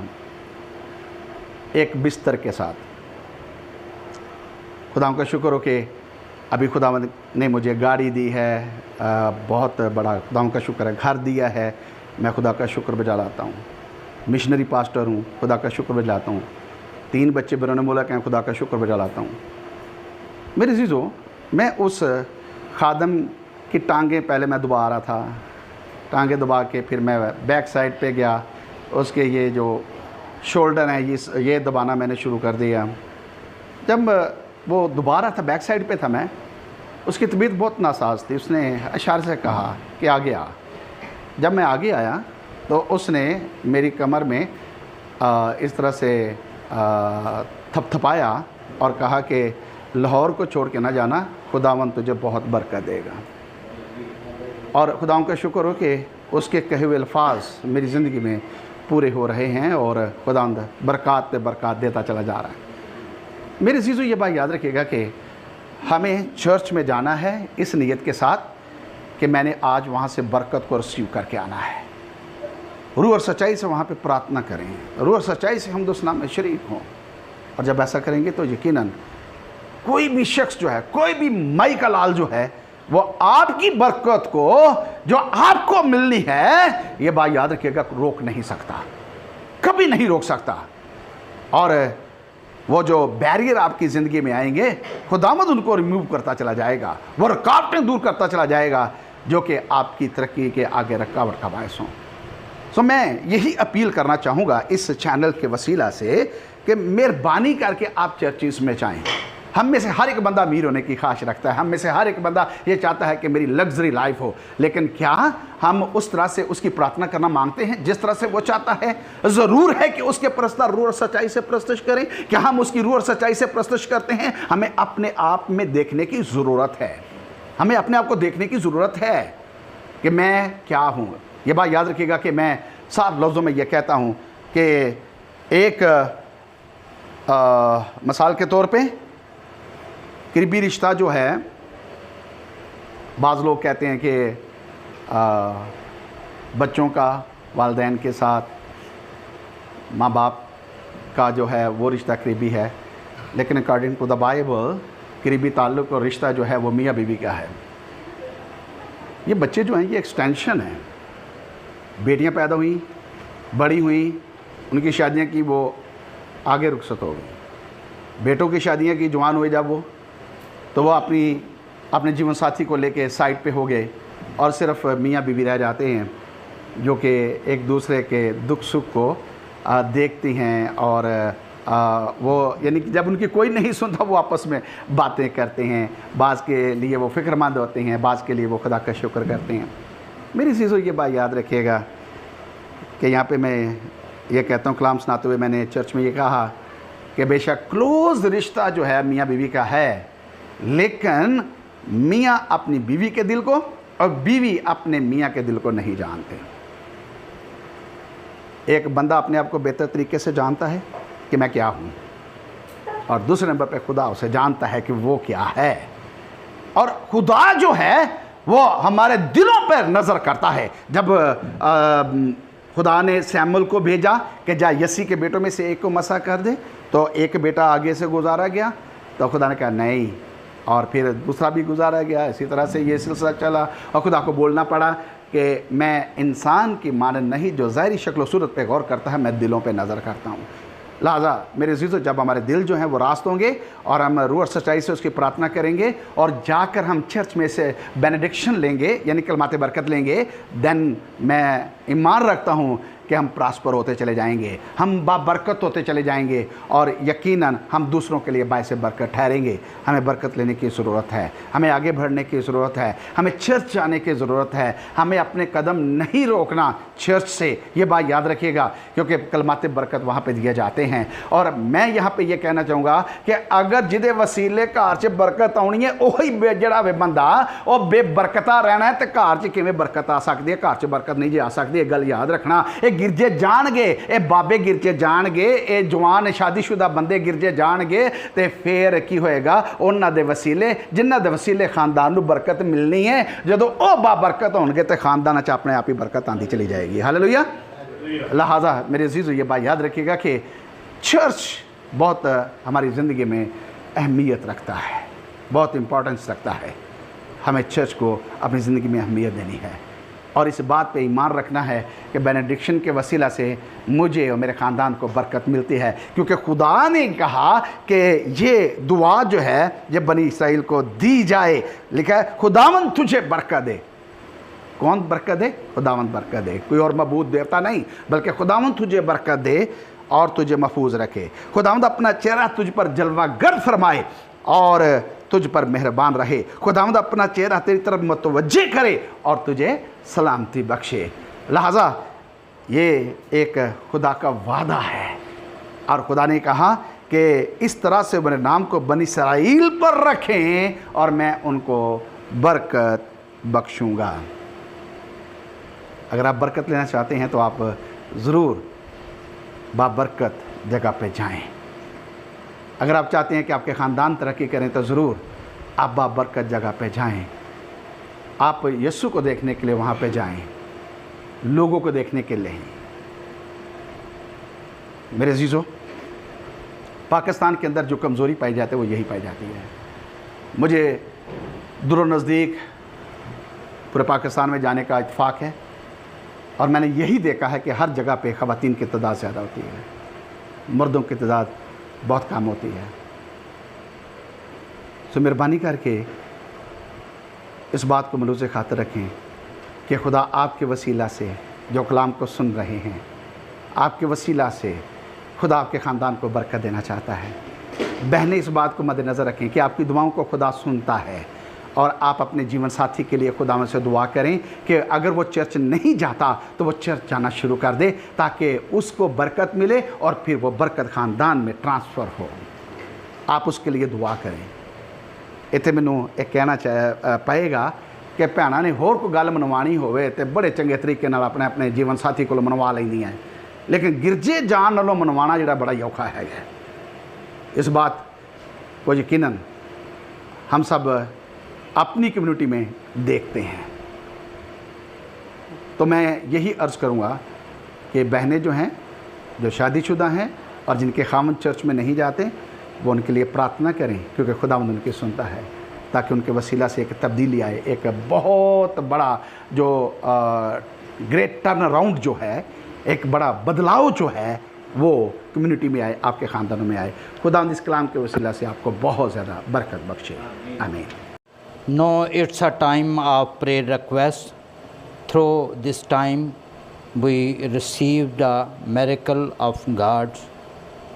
एक बिस्तर के साथ। खुदा का शुक्र हो कि अभी खुदा ने मुझे गाड़ी दी है, बहुत बड़ा खुदा का शुक्र है, घर दिया है, मैं खुदा का शुक्र बजा लाता हूँ। मिशनरी पास्टर हूँ, खुदा का शुक्र बजा लाता हूँ। 3 बच्चे बैरून मुल्क हैं, खुदा का शुक्र बजा लाता हूँ। मेरे अज़ीज़ों, मैं उस खादम की टांगें पहले मैं दबा रहा था, टांगें दबा के फिर मैं बैक साइड पे गया, उसके ये जो शोल्डर हैं ये दबाना मैंने शुरू कर दिया। जब वो दबा रहा था, बैक साइड पे था मैं, उसकी तबीयत बहुत नासाज थी। उसने इशारे से कहा कि आगे आ। जब मैं आगे आया तो उसने मेरी कमर में इस तरह से थपथपाया और कहा कि लाहौर को छोड़ के ना जाना, खुदावंद तुझे बहुत बरकत देगा। और खुदावंद का शुक्र हो कि उसके कहे हुए अल्फाज मेरी ज़िंदगी में पूरे हो रहे हैं और खुदावंद बरक़ात पे बरक़ात देता चला जा रहा है। मेरे अज़ीज़ों, ये बात याद रखिएगा कि हमें चर्च में जाना है इस नीयत के साथ कि मैंने आज वहाँ से बरकत को रिसीव करके आना है। रूह और सच्चाई से वहाँ पे प्रार्थना करें, रूह और सच्चाई से हम दोस्त नाम में शरीक हों। और जब ऐसा करेंगे तो यकीनन कोई भी शख्स जो है, कोई भी माई का लाल जो है, वो आपकी बरकत को जो आपको मिलनी है, ये बात याद रखिएगा, रोक नहीं सकता, कभी नहीं रोक सकता। और वो जो बैरियर आपकी ज़िंदगी में आएंगे, खुदावंद उनको रिमूव करता चला जाएगा, वो रुकावटें दूर करता चला जाएगा जो कि आपकी तरक्की के आगे रुकावट का बायस हों। सो मैं यही अपील करना चाहूँगा इस चैनल के वसीला से कि मेहरबानी करके आप चर्चिस में चाहें। हम में से हर एक बंदा अमीर होने की ख्वाहिश रखता है, हम में से हर एक बंदा ये चाहता है कि मेरी लग्जरी लाइफ हो, लेकिन क्या हम उस तरह से उसकी प्रार्थना करना मांगते हैं जिस तरह से वो चाहता है? ज़रूर है कि उसके परस्तर रूह और सच्चाई से प्रस्तुत करें। क्या हम उसकी रूह और सच्चाई से प्रस्तुत करते हैं? हमें अपने आप में देखने की ज़रूरत है, हमें अपने आप को देखने की ज़रूरत है कि मैं क्या हूँ। ये बात याद रखिएगा कि मैं साफ लफ्ज़ों में ये कहता हूँ कि एक मिसाल के तौर पे करीबी रिश्ता जो है, बाज़ लोग कहते हैं कि बच्चों का वालिदैन के साथ माँ बाप का जो है वो रिश्ता करीबी है, लेकिन अकॉर्डिंग टू द बाइबल करीबी ताल्लुक़ और रिश्ता जो है वो मियाँ बीवी का है। ये बच्चे जो हैं ये एक्सटेंशन है। बेटियां पैदा हुई, बड़ी हुई, उनकी शादियां की, वो आगे रुखसत हो गई। बेटों की शादियां की, जवान हुए जब वो, तो वो अपने जीवन साथी को लेके साइड पे हो गए और सिर्फ मियाँ बीवी रह जाते हैं जो कि एक दूसरे के दुख सुख को देखती हैं। और वो यानी कि जब उनकी कोई नहीं सुनता वो आपस में बातें करते हैं। बाज़ के लिए वो फ़िक्रमंद होते हैं, बाज़ के लिए वो खुदा का शुक्र करते हैं। मेरी चीज़ों ये बात याद रखिएगा कि यहाँ पे मैं ये कहता हूँ, कलाम सुनाते हुए मैंने चर्च में ये कहा कि बेशक क्लोज़ रिश्ता जो है मियाँ बीवी का है, लेकिन मियाँ अपनी बीवी के दिल को और बीवी अपने मियाँ के दिल को नहीं जानते। एक बंदा अपने आप को बेहतर तरीके से जानता है कि मैं क्या हूँ, और दूसरे नंबर पे खुदा उसे जानता है कि वो क्या है। और खुदा जो है वो हमारे दिलों पर नज़र करता है। जब खुदा ने सैमुअल को भेजा कि जा यसी के बेटों में से एक को मसा कर दे, तो एक बेटा आगे से गुजारा गया, तो खुदा ने कहा नहीं, और फिर दूसरा भी गुजारा गया। इसी तरह से ये सिलसिला चला और खुदा को बोलना पड़ा कि मैं इंसान की मानद नहीं जो ज़ाहिरी शक्ल सूरत पे गौर करता है, मैं दिलों पे नज़र करता हूँ। लिहाजा मेरे अज़ीज़ों, जब हमारे दिल जो हैं वो रास्त होंगे और हम रूह और सच्चाई से उसकी प्रार्थना करेंगे और जाकर हम चर्च में से बेनेडिक्शन लेंगे यानी कलमाते बरकत लेंगे, देन मैं ईमान रखता हूँ कि हम प्रॉस्पर होते चले जाएंगे, हम बाबरकत होते चले जाएंगे और यकीनन हम दूसरों के लिए बायसे बरकत ठहरेंगे। हमें बरकत लेने की ज़रूरत है, हमें आगे बढ़ने की ज़रूरत है, हमें चर्च जाने की ज़रूरत है, हमें अपने कदम नहीं रोकना चर्च से। ये बात याद रखिएगा, क्योंकि कलमाते बरकत वहाँ पे दिए जाते हैं। और मैं यहाँ पे ये कहना चाहूँगा कि अगर जिदे वसीले घर च बरकत आनी है, वही जड़ा वे बंदा वो बेबरकता रहना है, तो घर च किवें बरकत आ सकती है? घर च बरकत नहीं जी आ सकती। ये गल याद रखना। ये गिरजे जाणगे, ये बाबे गिरजे जाणगे, ये जवान शादीशुदा बंदे गिरजे जाणगे, तो फिर की होएगा? उन्हां दे वसीले, जिन्हां दे वसीले खानदान नूं बरकत मिलनी है, जदों वो बाबरकत होणगे तो खानदान च अपने आप ही बरकत आती चली जाएगी। हालेलुया। लिहाजा मेरे अज़ीज़ों, ये बात याद रखिएगा कि चर्च बहुत हमारी ज़िंदगी में अहमियत रखता है, बहुत इम्पोर्टेंस रखता है। हमें चर्च को अपनी ज़िंदगी में अहमियत देनी है और इस बात पे ईमान रखना है कि बेनेडिक्शन के वसीला से मुझे और मेरे ख़ानदान को बरकत मिलती है, क्योंकि खुदा ने कहा कि ये दुआ जो है जब बनी इसराइल को दी जाए, लिखा है खुदावंद तुझे बरकत दे। कौन बरकत दे? खुदावंद बरकत दे, कोई और मबूद देवता नहीं, बल्कि खुदावंद तुझे बरकत दे और तुझे महफूज रखे। खुदावंद अपना चेहरा तुझ पर जलवागर फरमाए और तुझ पर मेहरबान रहे। खुदावंद अपना चेहरा तेरी तरफ मुतवज्जे करे और तुझे सलामती बख्शे। लिहाजा ये एक खुदा का वादा है और खुदा ने कहा कि इस तरह से मेरे नाम को बनी इसराइल पर रखें और मैं उनको बरकत बख्शूँगा। अगर आप बरकत लेना चाहते हैं तो आप ज़रूर बाबरकत जगह पे जाएं। अगर आप चाहते हैं कि आपके ख़ानदान तरक्की करें तो ज़रूर आप बाबरकत जगह पे जाएं। आप यीशु को देखने के लिए वहाँ पे जाएं, लोगों को देखने के लिए। मेरे अजीज़ों, पाकिस्तान के अंदर जो कमज़ोरी पाई जाती है वो यही पाई जाती है। मुझे दूर नज़दीक पूरे पाकिस्तान में जाने का इत्तेफाक है और मैंने यही देखा है कि हर जगह पे ख़वातीन की तादाद ज़्यादा होती है, मर्दों की तादाद बहुत कम होती है। तो मेहरबानी करके इस बात को मलूज़ खातिर रखें कि खुदा आपके वसीला से जो कलाम को सुन रहे हैं, आपके वसीला से खुदा आपके ख़ानदान को बरकत देना चाहता है। बहनें इस बात को मद्देनज़र रखें कि आपकी दुआओं को खुदा सुनता है और आप अपने जीवन साथी के लिए खुदा से दुआ करें कि अगर वो चर्च नहीं जाता तो वो चर्च जाना शुरू कर दे ताकि उसको बरकत मिले और फिर वो बरकत ख़ानदान में ट्रांसफ़र हो। आप उसके लिए दुआ करें। इत्थे मैनू एक कहना पएगा कि भैणां ने होर कोई गल मनवानी होवे ते बड़े चंगे तरीके नाल अपने अपने जीवन साथी को मनवा लैंदियां, लेकिन गिरजे जान नालों मनवाना जिहड़ा बड़ा औखा है। इस बात को यकीनन हम सब अपनी कम्युनिटी में देखते हैं। तो मैं यही अर्ज़ करूँगा कि बहनें जो हैं, जो शादीशुदा हैं और जिनके खामन चर्च में नहीं जाते, वो उनके लिए प्रार्थना करें क्योंकि खुदावंद उनकी सुनता है, ताकि उनके वसीला से एक तब्दीली आए, एक बहुत बड़ा जो ग्रेट टर्न अराउंड जो है, एक बड़ा बदलाव जो है वो कम्युनिटी में आए, आपके ख़ानदानों में आए। खुदावंद इस कलाम के वसीला से आपको बहुत ज़्यादा बरकत बख्शे। आमीन। Now it's a time of prayer request. Through this time we received the miracle of God.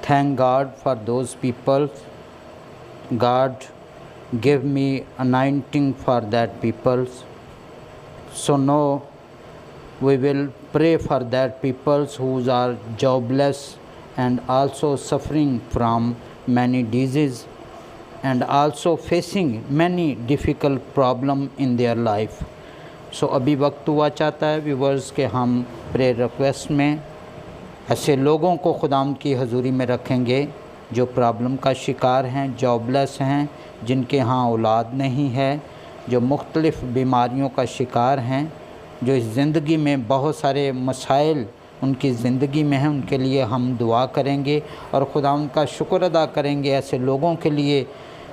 Thank God for those people. God gave me anointing for that people. So now we will pray for that people who are jobless and also suffering from many diseases and also facing many difficult problem in their life. So अभी वक्त हुआ चाहता है व्यूवर्स के हम प्रेयर रिक्वेस्ट में ऐसे लोगों को खुदावंद की हजूरी में रखेंगे जो प्रॉब्लम का शिकार हैं, जॉबलेस हैं, जिनके यहाँ औलाद नहीं है, जो मुख्तलिफ़ बीमारियों का शिकार हैं, जो इस ज़िंदगी में बहुत सारे मसाइल उनकी ज़िंदगी में हैं, उनके लिए हम दुआ करेंगे और खुदावंद का शुक्र अदा करेंगे ऐसे लोगों के लिए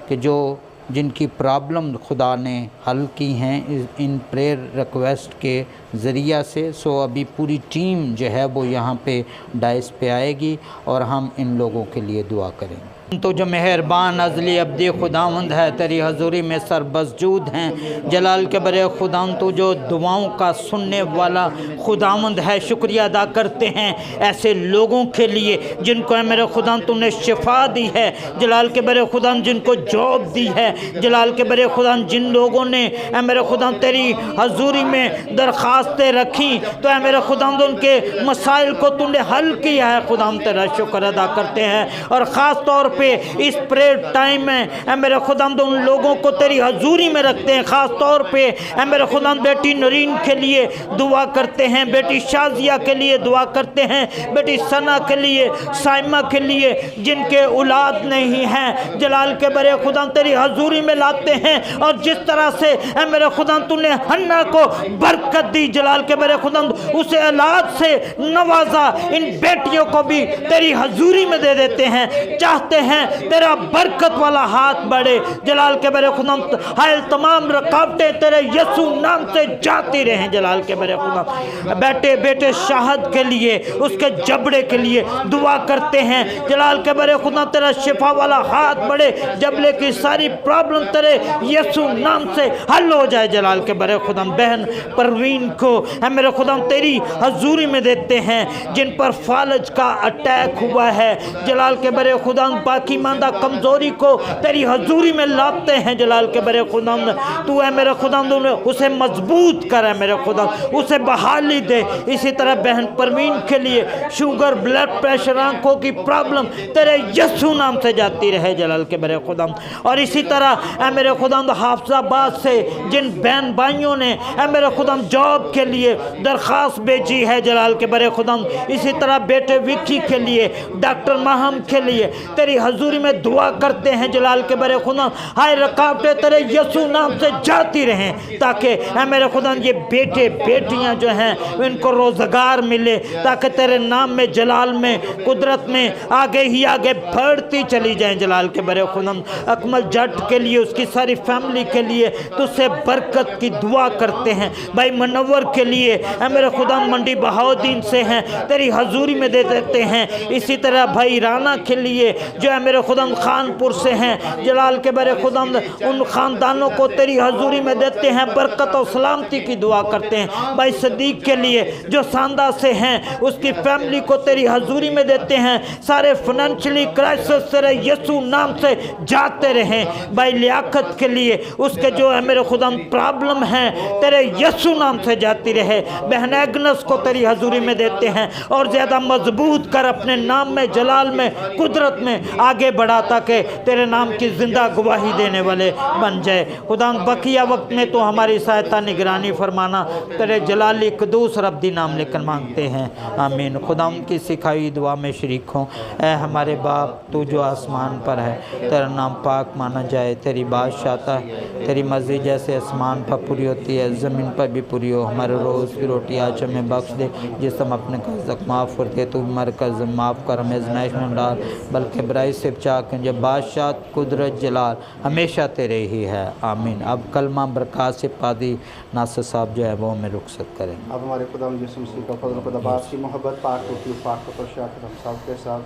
कि जो जिनकी प्रॉब्लम खुदा ने हल की हैं इन प्रेयर रिक्वेस्ट के ज़रिया से। सो अभी पूरी टीम जो है वो यहाँ पे डाइस पे आएगी और हम इन लोगों के लिए दुआ करेंगे। तो जो मेहरबान अज़ली अब्दी खुदावंद है, तेरी हजूरी में सरबसजूद हैं। जलाल के बरे खुदावंद तो जो दुआओं का सुनने वाला खुदावंद है, शुक्रिया अदा करते हैं ऐसे लोगों के लिए जिनको है मेरे खुदावंद तूने शिफा दी है। जलाल के बरे खुदावंद जिनको जॉब दी है। जलाल के बरे खुदावंद जिन लोगों ने है मेरे खुदावंद तेरी हजूरी में दरख्वास्तें रखी तो है मेरे खुदावंद उनके मसाइल को तूने हल किया है। खुदावंद तेरा शुक्र अदा करते हैं और ख़ास तौर पे इस प्रेयर टाइम में मेरे खुदावंद उन लोगों को तेरी हजूरी में रखते हैं। ख़ास तौर पे मेरे खुदावंद बेटी नरीन के लिए दुआ करते हैं, बेटी शाजिया के लिए दुआ करते हैं, बेटी सना के लिए, साइमा के लिए जिनके औलाद नहीं हैं। जलाल के बरे खुदावंद तेरी हजूरी में लाते हैं और जिस तरह से मेरे खुदावंद तूने हन्ना को बरकत दी, जलाल के बरे खुदावंद उसे औलाद से नवाजा, इन बेटियों को भी तेरी हजूरी में दे देते हैं। चाहते हैं तेरा बरकत वाला हाथ बढ़े। जलाल के बरे खुदावंद हाय तमाम रुकावटें तेरे यीशु नाम से जाती रहें। जलाल के बरे खुदावंद बेटे बेटे शाहद के लिए, उसके जबड़े के लिए दुआ करते हैं। जलाल के बरे खुदावंद तेरा शिफा वाला हाथ बढ़े, जबड़े की सारी प्रॉब्लम तेरे यीशु नाम से हल हो जाए। जलाल के बरे खुदावंद बहन परवीन को है मेरे खुदावंद तेरी हजूरी में देते हैं जिन पर फालज का अटैक हुआ है। जलाल के बरे खुदावंद बाकी मांदा कमज़ोरी को तेरी हजूरी में लाते हैं जलाल के बरे खुदावंद। तू है मेरे खुदावंद, उसे मजबूत कर है मेरे खुदा, उसे बहाली दे। इसी तरह बहन परवीन के लिए शुगर, ब्लड प्रेशर, आंखों की प्रॉब्लम तेरे यीशु नाम से जाती रहे जलाल के बरे खुदावंद। और इसी तरह ए मेरे खुदावंद हाफिजाबाद से जिन बहन भाइयों ने ए मेरे खुदावंद जॉब के लिए दरख्वास्त भेजी है जलाल के बरे खुदावंद, इसी तरह बेटे विक्की के लिए, डॉक्टर माहम के लिए तेरी हजूरी में दुआ करते हैं जलाल के बरे खुदा। हाय रुकावटें तेरे यीशु नाम से जाती रहें, ताकि ऐ मेरे खुदा ये बेटे बेटियां जो हैं इनको रोज़गार मिले, ताकि तेरे नाम में, जलाल में, कुदरत में आगे ही आगे बढ़ती चली जाएं जलाल के बरे खुदा। अकमल जट के लिए, उसकी सारी फैमिली के लिए तुझसे बरकत की दुआ करते हैं। भाई मनव्वर के लिए ऐ मेरे खुदा मंडी बहाउद्दीन से हैं, तेरी हजूरी में दे देते हैं। इसी तरह भाई राना के लिए जो है मेरे खुदा खानपुर से हैं जलाल के बरे खुदा, उन ख़ानदानों को तेरी हजूरी में देते हैं, बरकत और सलामती की दुआ करते हैं। भाई सदीक के लिए जो सांदा से हैं, उसकी फैमिली को तेरी हजूरी में देते हैं। सारे फाइनेंशियली क्राइसिस तेरे यीशु नाम से जाते रहें। भाई लियाकत के लिए उसके जो है मेरे खुदा प्रॉब्लम है तेरे यीशु नाम से जाती रहे। बहन एग्नस को तेरी हजूरी में देते हैं और ज़्यादा मजबूत कर, अपने नाम में, जलाल में, कुदरत में आगे बढ़ा, ताकि तेरे नाम की ज़िंदा गवाही देने वाले बन जाए। खुदा बकिया वक्त में तो हमारी सहायता निगरानी फरमाना, तेरे जलाली कदूस रब्दी नाम लेकर मांगते हैं, आमीन। खुदा की सिखाई दुआ में शरीक हों। ऐ हमारे बाप, तू जो आसमान पर है, तेरा नाम पाक माना जाए, तेरी बादशाहता है, तेरी मर्ज़ी जैसे आसमान पर पूरी होती है ज़मीन पर भी पूरी हो। हमारे रोज़ की रोटी आज हमें बख्श दे, जिस हम अपने कर्ज़ माफ़ करते, तू हमारे कर्ज़ माफ़ कर, हमें आज़माइश में डाल, बल्कि बुराई से बचा कर। जब बादशाह, कुदरत, जलाल हमेशा तेरे ही है, आमीन। अब कलमा बरक़ात से पादी नासिर साहब जो है वो हमें रुखसत करें। अब हमारे खुदा यीशु मसीह का फजल, खुदा बाप की मोहब्बत, पाक होती पाक हम सब के साथ,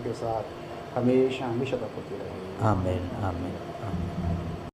के साथ हमेशा हमेशा तक होती रहे, आमीन आमीन।